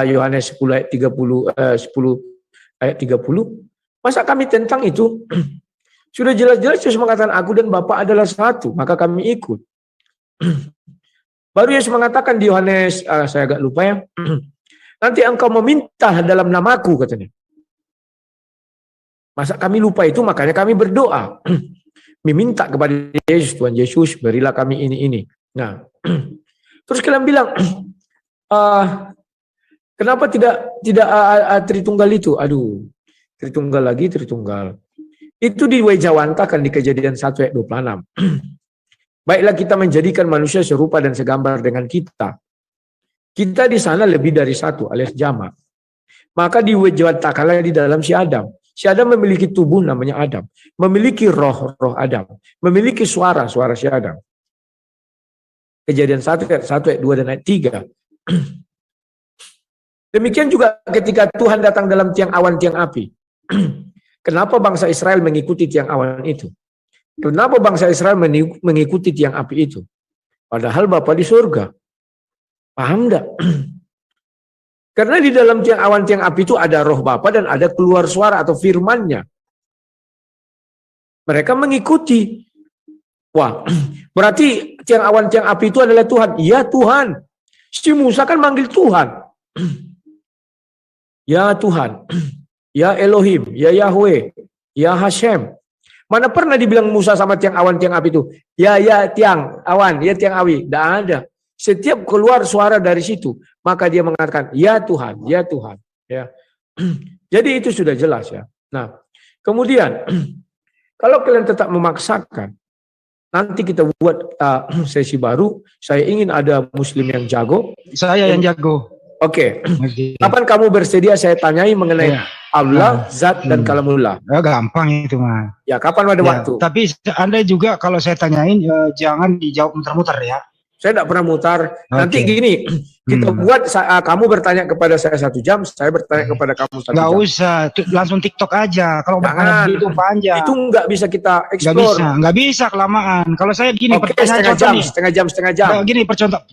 Yohanes 10 ayat 30, 10 ayat 30. Masa kami tentang itu? Sudah jelas-jelas Yesus mengatakan aku dan Bapa adalah satu, maka kami ikut. Baru Yesus mengatakan di Yohanes, saya agak lupa ya, nanti engkau meminta dalam namaku, katanya. Masa kami lupa itu, makanya kami berdoa. Meminta kepada Yesus, Tuhan Yesus berilah kami ini. Nah, terus kalian bilang, kenapa tidak Tritunggal itu? Aduh, Tritunggal. Itu diwejawantakan di Kejadian 1 ayat 26. Baiklah kita menjadikan manusia serupa dan segambar dengan kita. Kita di sana lebih dari satu alias jamak. Maka diwejawantakanlah di dalam si Adam. Si Adam memiliki tubuh namanya Adam. Memiliki roh Adam. Memiliki suara si Adam. Kejadian 1 ayat 2 dan ayat 3. Demikian juga ketika Tuhan datang dalam tiang awan, tiang api. Kenapa bangsa Israel mengikuti tiang awan itu? Kenapa bangsa Israel mengikuti tiang api itu? Padahal Bapa di surga. Paham enggak? Karena di dalam tiang awan, tiang api itu ada roh Bapa dan ada keluar suara atau firman-Nya. Mereka mengikuti. Wah, berarti tiang awan, tiang api itu adalah Tuhan. Iya Tuhan. Si Musa kan manggil Tuhan. Ya Tuhan. Ya Elohim, ya Yahweh, ya Hashem. Mana pernah dibilang Musa sama tiang awan, tiang api itu? Ya tiang awan, ya tiang api. Tidak ada. Setiap keluar suara dari situ, maka dia mengatakan, ya Tuhan, ya Tuhan. Ya. Jadi itu sudah jelas, ya. Nah, kemudian, kalau kalian tetap memaksakan, nanti kita buat sesi baru. Saya ingin ada Muslim yang jago. Saya yang jago. Oke. Kapan kamu bersedia saya tanyai mengenai Allah, Zat, dan Kalamullah? Gampang itu mah. Ya, kapan ada waktu? Tapi Anda juga kalau saya tanyain jangan dijawab muter-muter ya. Saya tidak pernah mutar. Nanti gini, kita buat kamu bertanya kepada saya 1 jam, saya bertanya kepada kamu 1 jam. Nggak usah, langsung TikTok aja. Kalau bertanya itu panjang. Itu nggak bisa kita explore. Nggak bisa kelamaan. Kalau saya gini, setengah jam. Gini,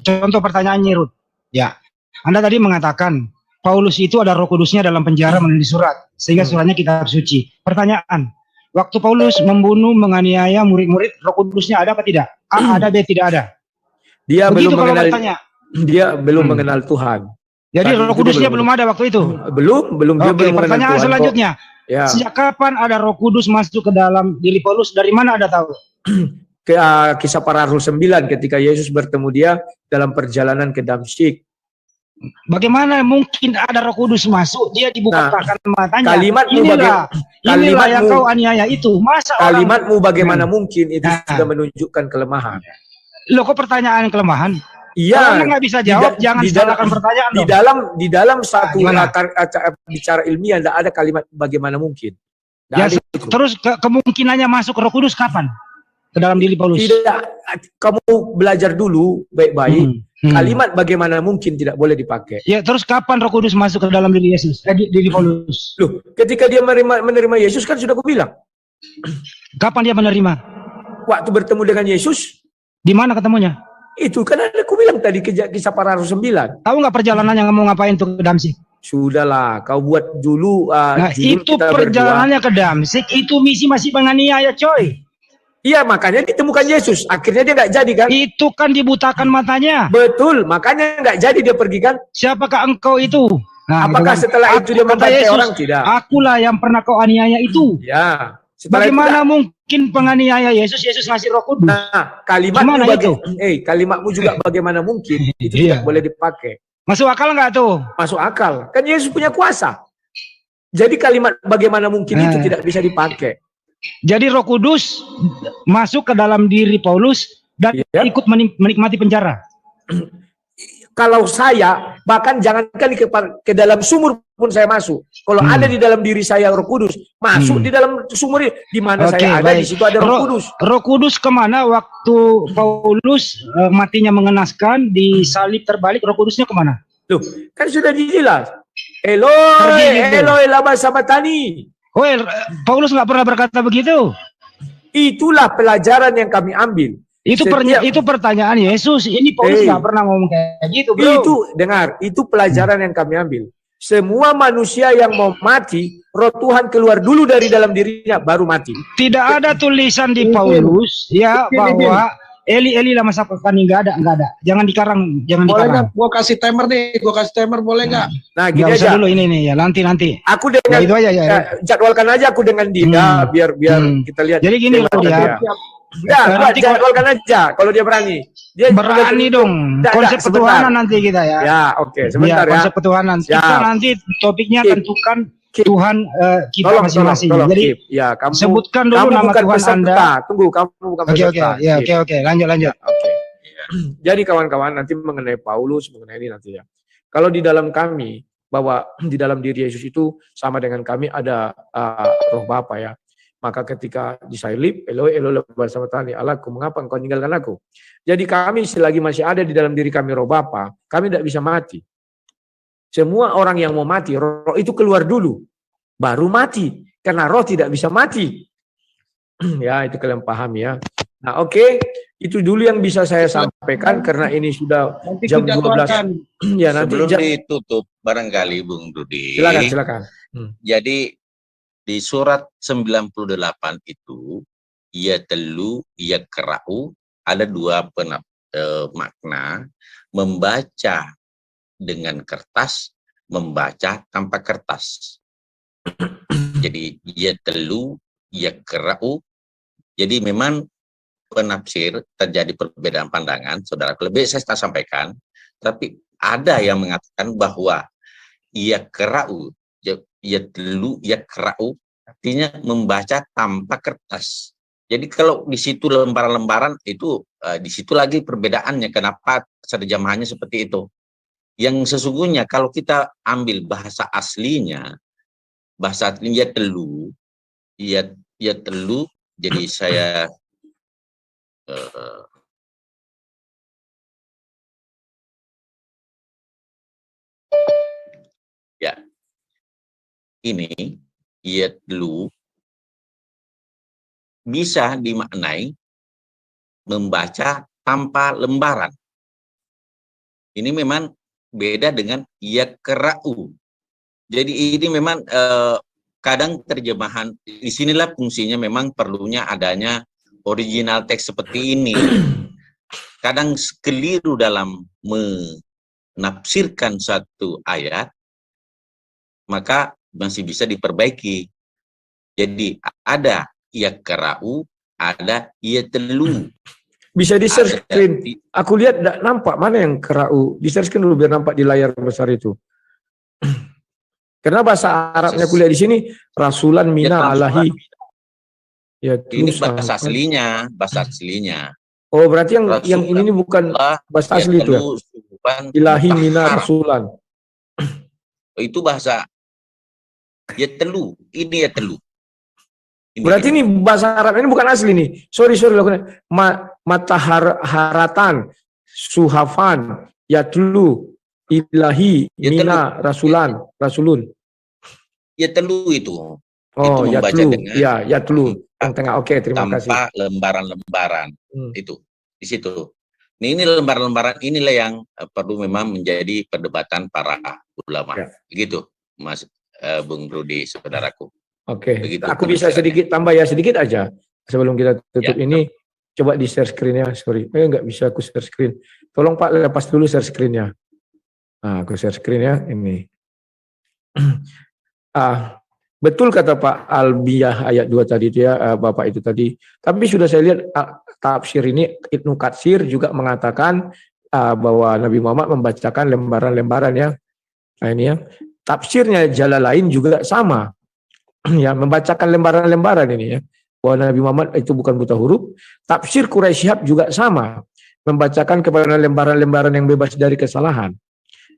contoh pertanyaannya, Ruth. Ya, Anda tadi mengatakan Paulus itu ada Roh Kudusnya dalam penjara menulis surat, sehingga suratnya kitab suci. Pertanyaan, waktu Paulus membunuh, menganiaya murid-murid, Roh Kudusnya ada apa tidak? A, ada, B, tidak ada. Dia belum mengenal Tuhan. Jadi Roh Kudusnya belum ada waktu itu? Belum dia belum mengenal pertanyaan Tuhan. Selanjutnya, ya. Sejak kapan ada Roh Kudus masuk ke dalam diri Paulus? Dari mana Anda tahu? Kisah para Rasul 9 ketika Yesus bertemu dia dalam perjalanan ke Damsyik. Bagaimana mungkin ada Roh Kudus masuk? Dia dibukakan matanya. Kalimatmu yang kau aniaya itu. Masa kalimatmu bagaimana mungkin itu sudah menunjukkan kelemahan. Loh, kok pertanyaan kelemahan? Iya. Kalau nggak bisa jawab, jangan salahkan pertanyaan. Di dalam satu bicara ilmiah tidak ada kalimat bagaimana mungkin. Terus kemungkinannya masuk Roh Kudus kapan? Ke dalam diri Paulus? Tidak. Kamu belajar dulu baik-baik. Kalimat bagaimana mungkin tidak boleh dipakai. Ya, terus kapan Roh Kudus masuk ke dalam diri Yesus? Diri Paulus? Loh, ketika dia menerima Yesus kan sudah aku bilang. Kapan dia menerima? Waktu bertemu dengan Yesus. Di mana ketemunya? Itu kan aku bilang tadi kisah para Rasul 9. Tahu nggak perjalanannya mau ngapain tuh ke Damsyik? Sudahlah, kau buat dulu. Nah, itu perjalanannya ke Damsyik, itu misi masih menganiaya, coy. Iya, makanya ditemukan Yesus. Akhirnya dia nggak jadi kan? Itu kan dibutakan matanya. Betul, makanya nggak jadi dia pergi kan? Siapakah engkau itu? Nah, Apakah gitu kan. setelah itu dia Kata membantai Yesus, orang? Tidak. akulah yang pernah kau aniaya itu. Ya. Setelah Bagaimana mungkin penganiaya Yesus ngasih Roh Kudus? Nah, kalimatmu Gimana itu? kalimatmu juga bagaimana mungkin itu Iya. tidak boleh dipakai. Masuk akal nggak tuh? Masuk akal. Kan Yesus punya kuasa. Jadi kalimat bagaimana mungkin itu tidak bisa dipakai. Jadi Roh Kudus masuk ke dalam diri Paulus dan Iya. ikut menikmati penjara. Kalau saya, bahkan jangankan ke dalam sumur pun saya masuk. Kalau ada di dalam diri saya Roh Kudus, masuk di dalam sumur di mana saya ada, di situ ada Roh Kudus. Roh Kudus kemana waktu Paulus matinya mengenaskan, disalib terbalik, Roh Kudusnya kemana? Loh, kan sudah dijelas. Eloi, Eloi lama sabatani. Oh, Paulus nggak pernah berkata begitu. Itulah pelajaran yang kami ambil. Itu pertanyaan Yesus. Ini Paulus nggak pernah ngomong kayak gitu, bro. Itu dengar, itu pelajaran yang kami ambil. Semua manusia yang mau mati, Roh Tuhan keluar dulu dari dalam dirinya, baru mati. Tidak ada tulisan di Paulus ya bahwa Eli lama sabatani, nggak ada. Jangan dikarang. Boleh nggak? Gua kasih timer nih, boleh nggak? Nah, gini aja. Dulu ini ya, nanti. Aku dengan itu aja ya. Jadwalkan aja aku dengan dia biar kita lihat. Jadi gini loh dia. Nanti jadwalkan aja kalau dia berani. Dia berani dong. Konsep ketuhanan nanti kita ya. Ya, oke, sebentar ya. Konsep ketuhanan. Kita nanti topiknya tentukan Tuhan kita masing-masing. Jadi ya, kamu sebutkan dulu nama Tuhan peserta. Anda. Tunggu, kamu bukan peserta. Oke. Lanjut. Oke. Jadi kawan-kawan nanti mengenai Paulus, mengenai ini nanti ya. Kalau di dalam kami bahwa di dalam diri Yesus itu sama dengan kami ada Roh Bapa ya. Maka ketika disalib, Eloi bersama Tani, Allahku, mengapa engkau meninggalkan aku? Jadi kami selagi masih ada di dalam diri kami Roh Bapa, kami tidak bisa mati. Semua orang yang mau mati, roh itu keluar dulu, baru mati. Karena roh tidak bisa mati. Ya, itu kalian paham ya. Nah, oke. Itu dulu yang bisa saya sampaikan karena ini sudah jam 12. Ya, nanti sebelum ditutup barangkali Bung Rudi. Silakan. Jadi di surat 98 itu ia kerau ada dua makna, membaca dengan kertas, membaca tanpa kertas. Jadi ia kerau. Jadi memang penafsir terjadi perbedaan pandangan, saudara. Lebih saya sampaikan, tapi ada yang mengatakan bahwa ia kerau, artinya membaca tanpa kertas. Jadi kalau di situ lembaran-lembaran itu, di situ lagi perbedaannya. Kenapa terjemahannya seperti itu? Yang sesungguhnya kalau kita ambil bahasa aslinya ia telu. Jadi saya ini yatlu bisa dimaknai membaca tanpa lembaran. Ini memang beda dengan yakra'u. Jadi ini memang kadang terjemahan, disinilah fungsinya memang perlunya adanya original teks seperti ini. Kadang keliru dalam menafsirkan satu ayat, maka masih bisa diperbaiki. Jadi ada yakra'u, ada yatlu. Bisa di share screen. Aku lihat tidak nampak mana yang kerau. Di share screen dulu biar nampak di layar besar itu. Karena bahasa Arabnya aku lihat di sini rasulan mina alahi. Ya, ini bahasa aslinya. Oh, berarti yang ini bukan bahasa asli itu ya? Ilahi mina rasulan. Itu bahasa yatlu. Ini yatlu. Berarti ini bahasa Arab ini bukan asli nih. Sorry mataharatan suhafan yatlu ilahi mina rasulun. Yatlu itu. Oh, itu yatlu. Ya, yatlu. Yang tengah. Oke, terima kasih. Tanpa lembaran-lembaran. Itu di situ. Ini lembaran-lembaran inilah yang perlu memang menjadi perdebatan para ulama. Ya. Begitu, Mas Bung Rudi, saudaraku. Oke, aku bisa sedikit tambah ya, sedikit aja sebelum kita tutup ini. Coba di share screen-nya, sorry. Nggak bisa aku share screen. Tolong Pak lepas dulu share screen-nya. Nah, aku share screen ya, ini. Betul kata Pak Albiyah ayat 2 tadi itu ya, Bapak itu tadi. Tapi sudah saya lihat tafsir ini, Ibnu Katsir juga mengatakan bahwa Nabi Muhammad membacakan lembaran-lembaran ya. Nah ini ya, tafsirnya Jalalain juga sama. Ya, membacakan lembaran-lembaran ini ya. Bahwa Nabi Muhammad itu bukan buta huruf. Tafsir Quraisy Shihab juga sama. Membacakan kepada lembaran-lembaran yang bebas dari kesalahan.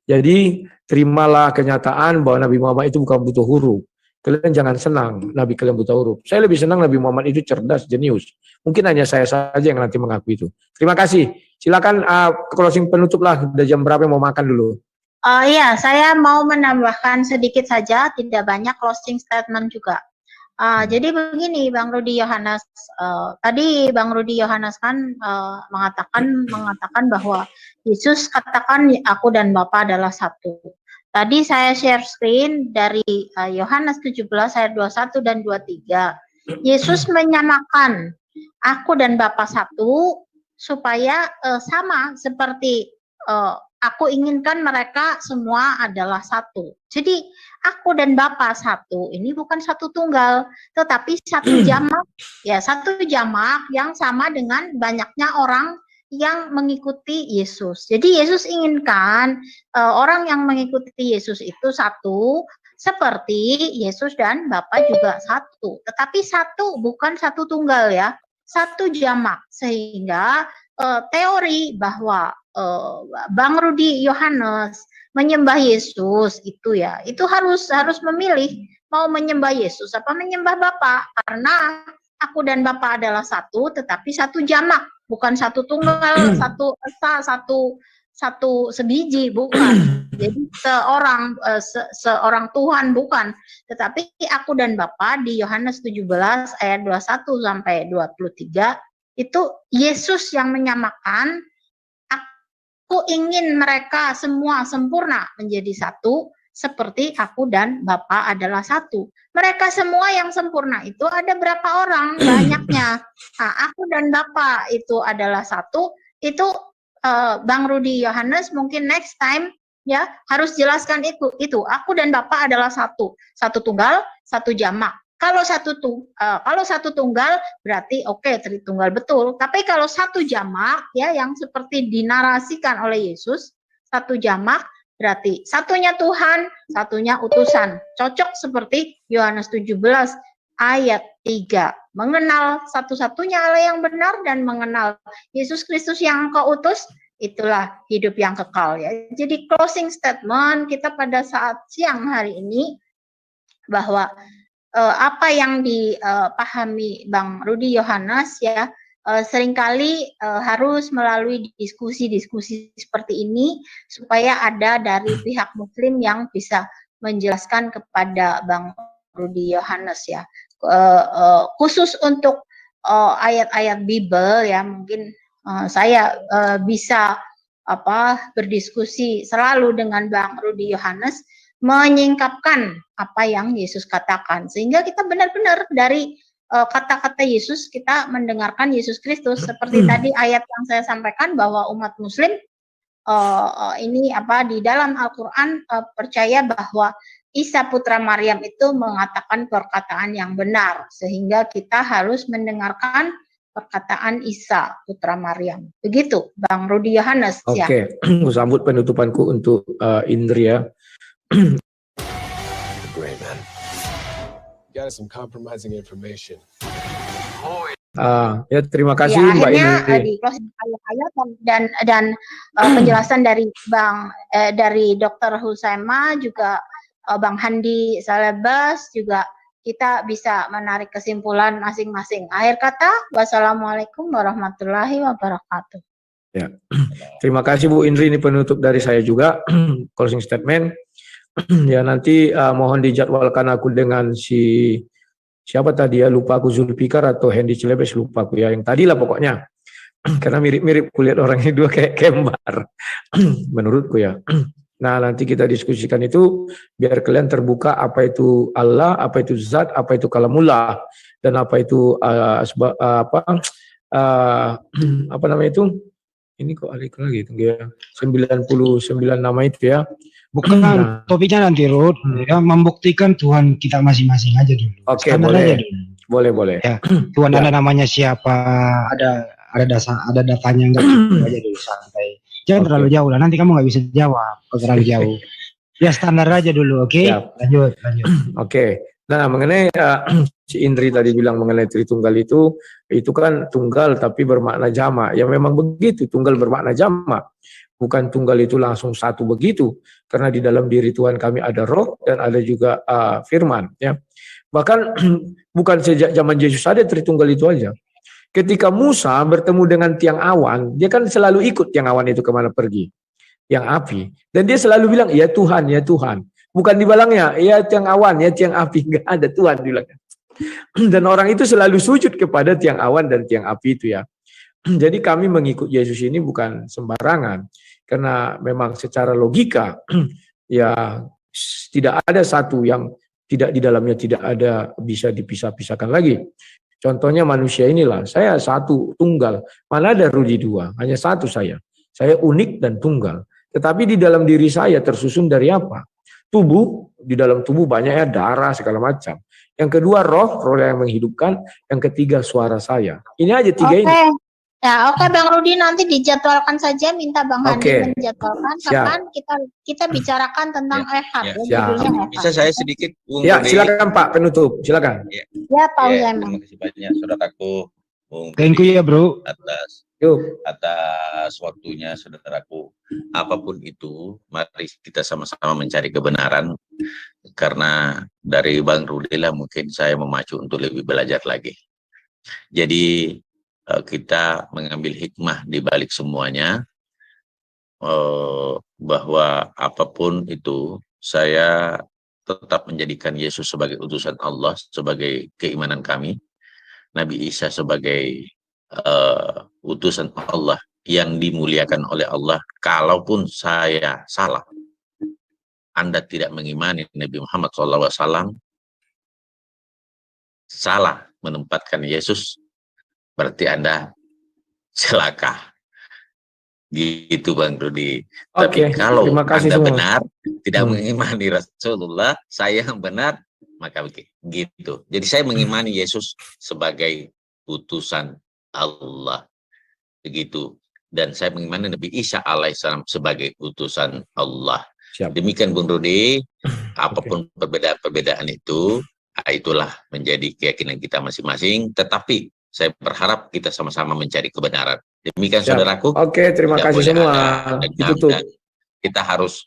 Jadi terimalah kenyataan bahwa Nabi Muhammad itu bukan buta huruf. Kalian jangan senang Nabi kalian buta huruf. Saya lebih senang Nabi Muhammad itu cerdas, jenius. Mungkin hanya saya saja yang nanti mengaku itu. Terima kasih. Silakan closing penutup lah. Udah jam berapa mau makan dulu? Iya, saya mau menambahkan sedikit saja, tidak banyak closing statement juga. Jadi begini, Bang Rudi Yohanes, tadi Bang Rudi Yohanes kan mengatakan bahwa Yesus katakan aku dan Bapa adalah satu. Tadi saya share screen dari Yohanes 17 ayat 21 dan 23. Yesus menyamakan aku dan Bapa satu supaya sama seperti aku inginkan mereka semua adalah satu. Jadi aku dan Bapa satu ini bukan satu tunggal, tetapi satu jamak, ya satu jamak yang sama dengan banyaknya orang yang mengikuti Yesus. Jadi Yesus inginkan orang yang mengikuti Yesus itu satu, seperti Yesus dan Bapa juga satu. Tetapi satu bukan satu tunggal ya, satu jamak. Sehingga teori bahwa Bang Rudi Yohanes menyembah Yesus itu ya, itu harus memilih mau menyembah Yesus apa menyembah Bapa, karena aku dan Bapa adalah satu, tetapi satu jamak, bukan satu tunggal, satu esa, satu sebiji, bukan. Jadi seorang Tuhan, bukan. Tetapi aku dan Bapa di Yohanes 17 ayat 21 sampai 23 itu Yesus yang menyamakan. Aku ingin mereka semua sempurna menjadi satu, seperti aku dan Bapa adalah satu. Mereka semua yang sempurna itu ada berapa orang? Banyaknya. Nah, aku dan Bapa itu adalah satu. Itu Bang Rudi Yohanes mungkin next time ya harus jelaskan itu. Aku dan Bapa adalah satu. Satu tunggal, satu jamak. Kalau satu tunggal berarti oke, Tritunggal betul. Tapi kalau satu jamak ya yang seperti dinarasikan oleh Yesus, satu jamak berarti satunya Tuhan, satunya utusan. Cocok seperti Yohanes 17 ayat 3. Mengenal satu-satunya Allah yang benar dan mengenal Yesus Kristus yang Engkau utus, itulah hidup yang kekal ya. Jadi closing statement kita pada saat siang hari ini bahwa apa yang dipahami Bang Rudi Yohanes ya seringkali harus melalui diskusi-diskusi seperti ini supaya ada dari pihak Muslim yang bisa menjelaskan kepada Bang Rudi Yohanes ya, khusus untuk ayat-ayat Bible ya mungkin saya bisa berdiskusi selalu dengan Bang Rudi Yohanes menyingkapkan apa yang Yesus katakan sehingga kita benar-benar dari kata-kata Yesus kita mendengarkan Yesus Kristus seperti tadi ayat yang saya sampaikan bahwa umat Muslim ini di dalam Al-Quran percaya bahwa Isa putra Maryam itu mengatakan perkataan yang benar sehingga kita harus mendengarkan perkataan Isa putra Maryam. Begitu Bang Rudi Yohanes. Oke, sambut penutupanku untuk Indria. Great man. Got some compromising information. Ya terima kasih ya, Mbak akhirnya Indri. di closing ayat dan penjelasan dari Dr. Husaima juga Bang Handi Salebas juga kita bisa menarik kesimpulan masing-masing. Akhir kata, wassalamualaikum warahmatullahi wabarakatuh. Ya, terima kasih Bu Indri, ini penutup dari saya juga closing statement. Ya nanti mohon dijadwalkan aku dengan siapa tadi ya, lupa aku, Zulfikar atau Hendy Cilebes, lupa aku ya, yang tadi lah pokoknya. Karena mirip-mirip kulihat orangnya dua kayak kembar menurutku ya. Nah nanti kita diskusikan itu biar kalian terbuka apa itu Allah, apa itu zat, apa itu kalamullah, dan apa itu apa namanya itu, ini kok alik lagi itu ya, 99 nama itu ya. Bukan topiknya nanti Ruth, ya, membuktikan Tuhan kita masing-masing aja dulu. Oke, Standar boleh. aja dulu. Boleh. Ya, Tuhan Ya. Anda namanya siapa? Ada datanya enggak? Gitu aja dulu santai. Jangan Oke. terlalu jauh lah. Nanti kamu nggak bisa jawab kalau terlalu jauh. Ya standar aja dulu, oke? Siap. Lanjut. Oke. Nah, mengenai si Indri tadi bilang mengenai Tritunggal itu kan tunggal tapi bermakna jamak. Ya memang begitu, tunggal bermakna jamak. Bukan tunggal itu langsung satu begitu. Karena di dalam diri Tuhan kami ada roh dan ada juga firman. Ya. Bahkan bukan sejak zaman Yesus ada Tritunggal itu aja. Ketika Musa bertemu dengan tiang awan, dia kan selalu ikut tiang awan itu kemana pergi. Yang api. Dan dia selalu bilang, ya Tuhan, ya Tuhan. Bukan dibalangnya, ya tiang awan, ya tiang api. Enggak ada Tuhan bilangnya. Dan orang itu selalu sujud kepada tiang awan dan tiang api itu ya. Jadi kami mengikut Yesus ini bukan sembarangan. Karena memang secara logika, ya tidak ada satu yang tidak di dalamnya tidak ada bisa dipisah-pisahkan lagi. Contohnya manusia inilah, saya satu tunggal, mana ada Rudi dua, hanya satu saya. Saya unik dan tunggal. Tetapi di dalam diri saya tersusun dari apa? Tubuh, di dalam tubuh banyaknya darah segala macam. Yang kedua roh yang menghidupkan. Yang ketiga suara saya. Ini aja tiga ini. Ya, oke Bang Rudi, nanti dijadwalkan saja, minta Bang Handi menjadwalkan kapan kita bicarakan tentang ehad. Ya. Bisa saya sedikit? Ya, silakan Pak penutup, silakan. Ya, Pak Uzaima. Terima kasih banyak saudaraku. Thank you ya bro. Atas waktunya saudaraku. Apapun itu, mari kita sama-sama mencari kebenaran. Karena dari Bang Rudi lah mungkin saya memacu untuk lebih belajar lagi. Jadi kita mengambil hikmah di balik semuanya, bahwa apapun itu saya tetap menjadikan Yesus sebagai utusan Allah, sebagai keimanan kami, Nabi Isa sebagai utusan Allah yang dimuliakan oleh Allah. Kalaupun saya salah, Anda tidak mengimani Nabi Muhammad SAW, salah menempatkan Yesus, berarti Anda celaka. Gitu Bang Rudi. Tapi kalau Anda semua benar, tidak mengimani Rasulullah, saya yang benar, maka begitu. Jadi saya mengimani Yesus sebagai utusan Allah. Begitu. Dan saya mengimani Nabi Isa alaihissalam sebagai utusan Allah. Siap. Demikian Bung Rudi, apapun perbedaan-perbedaan itu, itulah menjadi keyakinan kita masing-masing, tetapi saya berharap kita sama-sama mencari kebenaran. Demikian saudaraku. Oke, terima kasih semua. Ditutup. Kita harus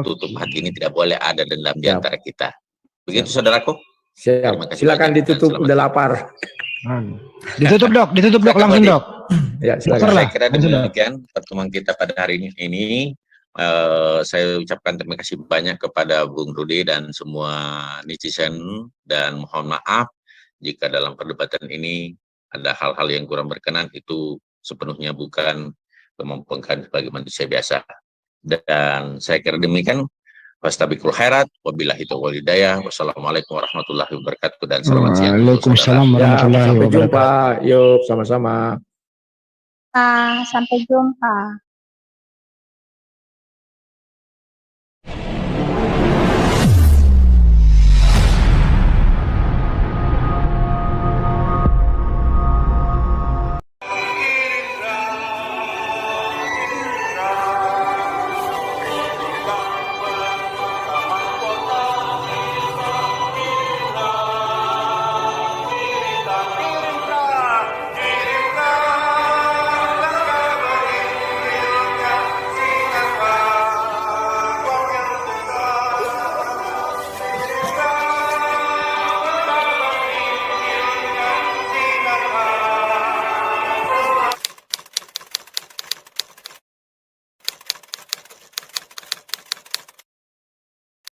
tutup hati ini, tidak boleh ada dendam di antara kita. Begitu saudaraku. Siap. Silakan ditutup, udah lapar. Ditutup dok, langsung dok. Ya, silakan. Saya kira demikian pertemuan kita pada hari ini. Saya ucapkan terima kasih banyak kepada Bung Rudi dan semua netizen, dan mohon maaf jika dalam perdebatan ini ada hal-hal yang kurang berkenan. Itu sepenuhnya bukan kemampuan kami sebagai manusia biasa. Dan saya kira demikian. Wastabiqul khairat, wabillahi taufiq wal hidayah. Wassalamualaikum warahmatullahi wabarakatuh dan selamat siang. Waalaikumsalam warahmatullahi wabarakatuh. Sampai jumpa. Yuk, sama-sama. Sampai jumpa.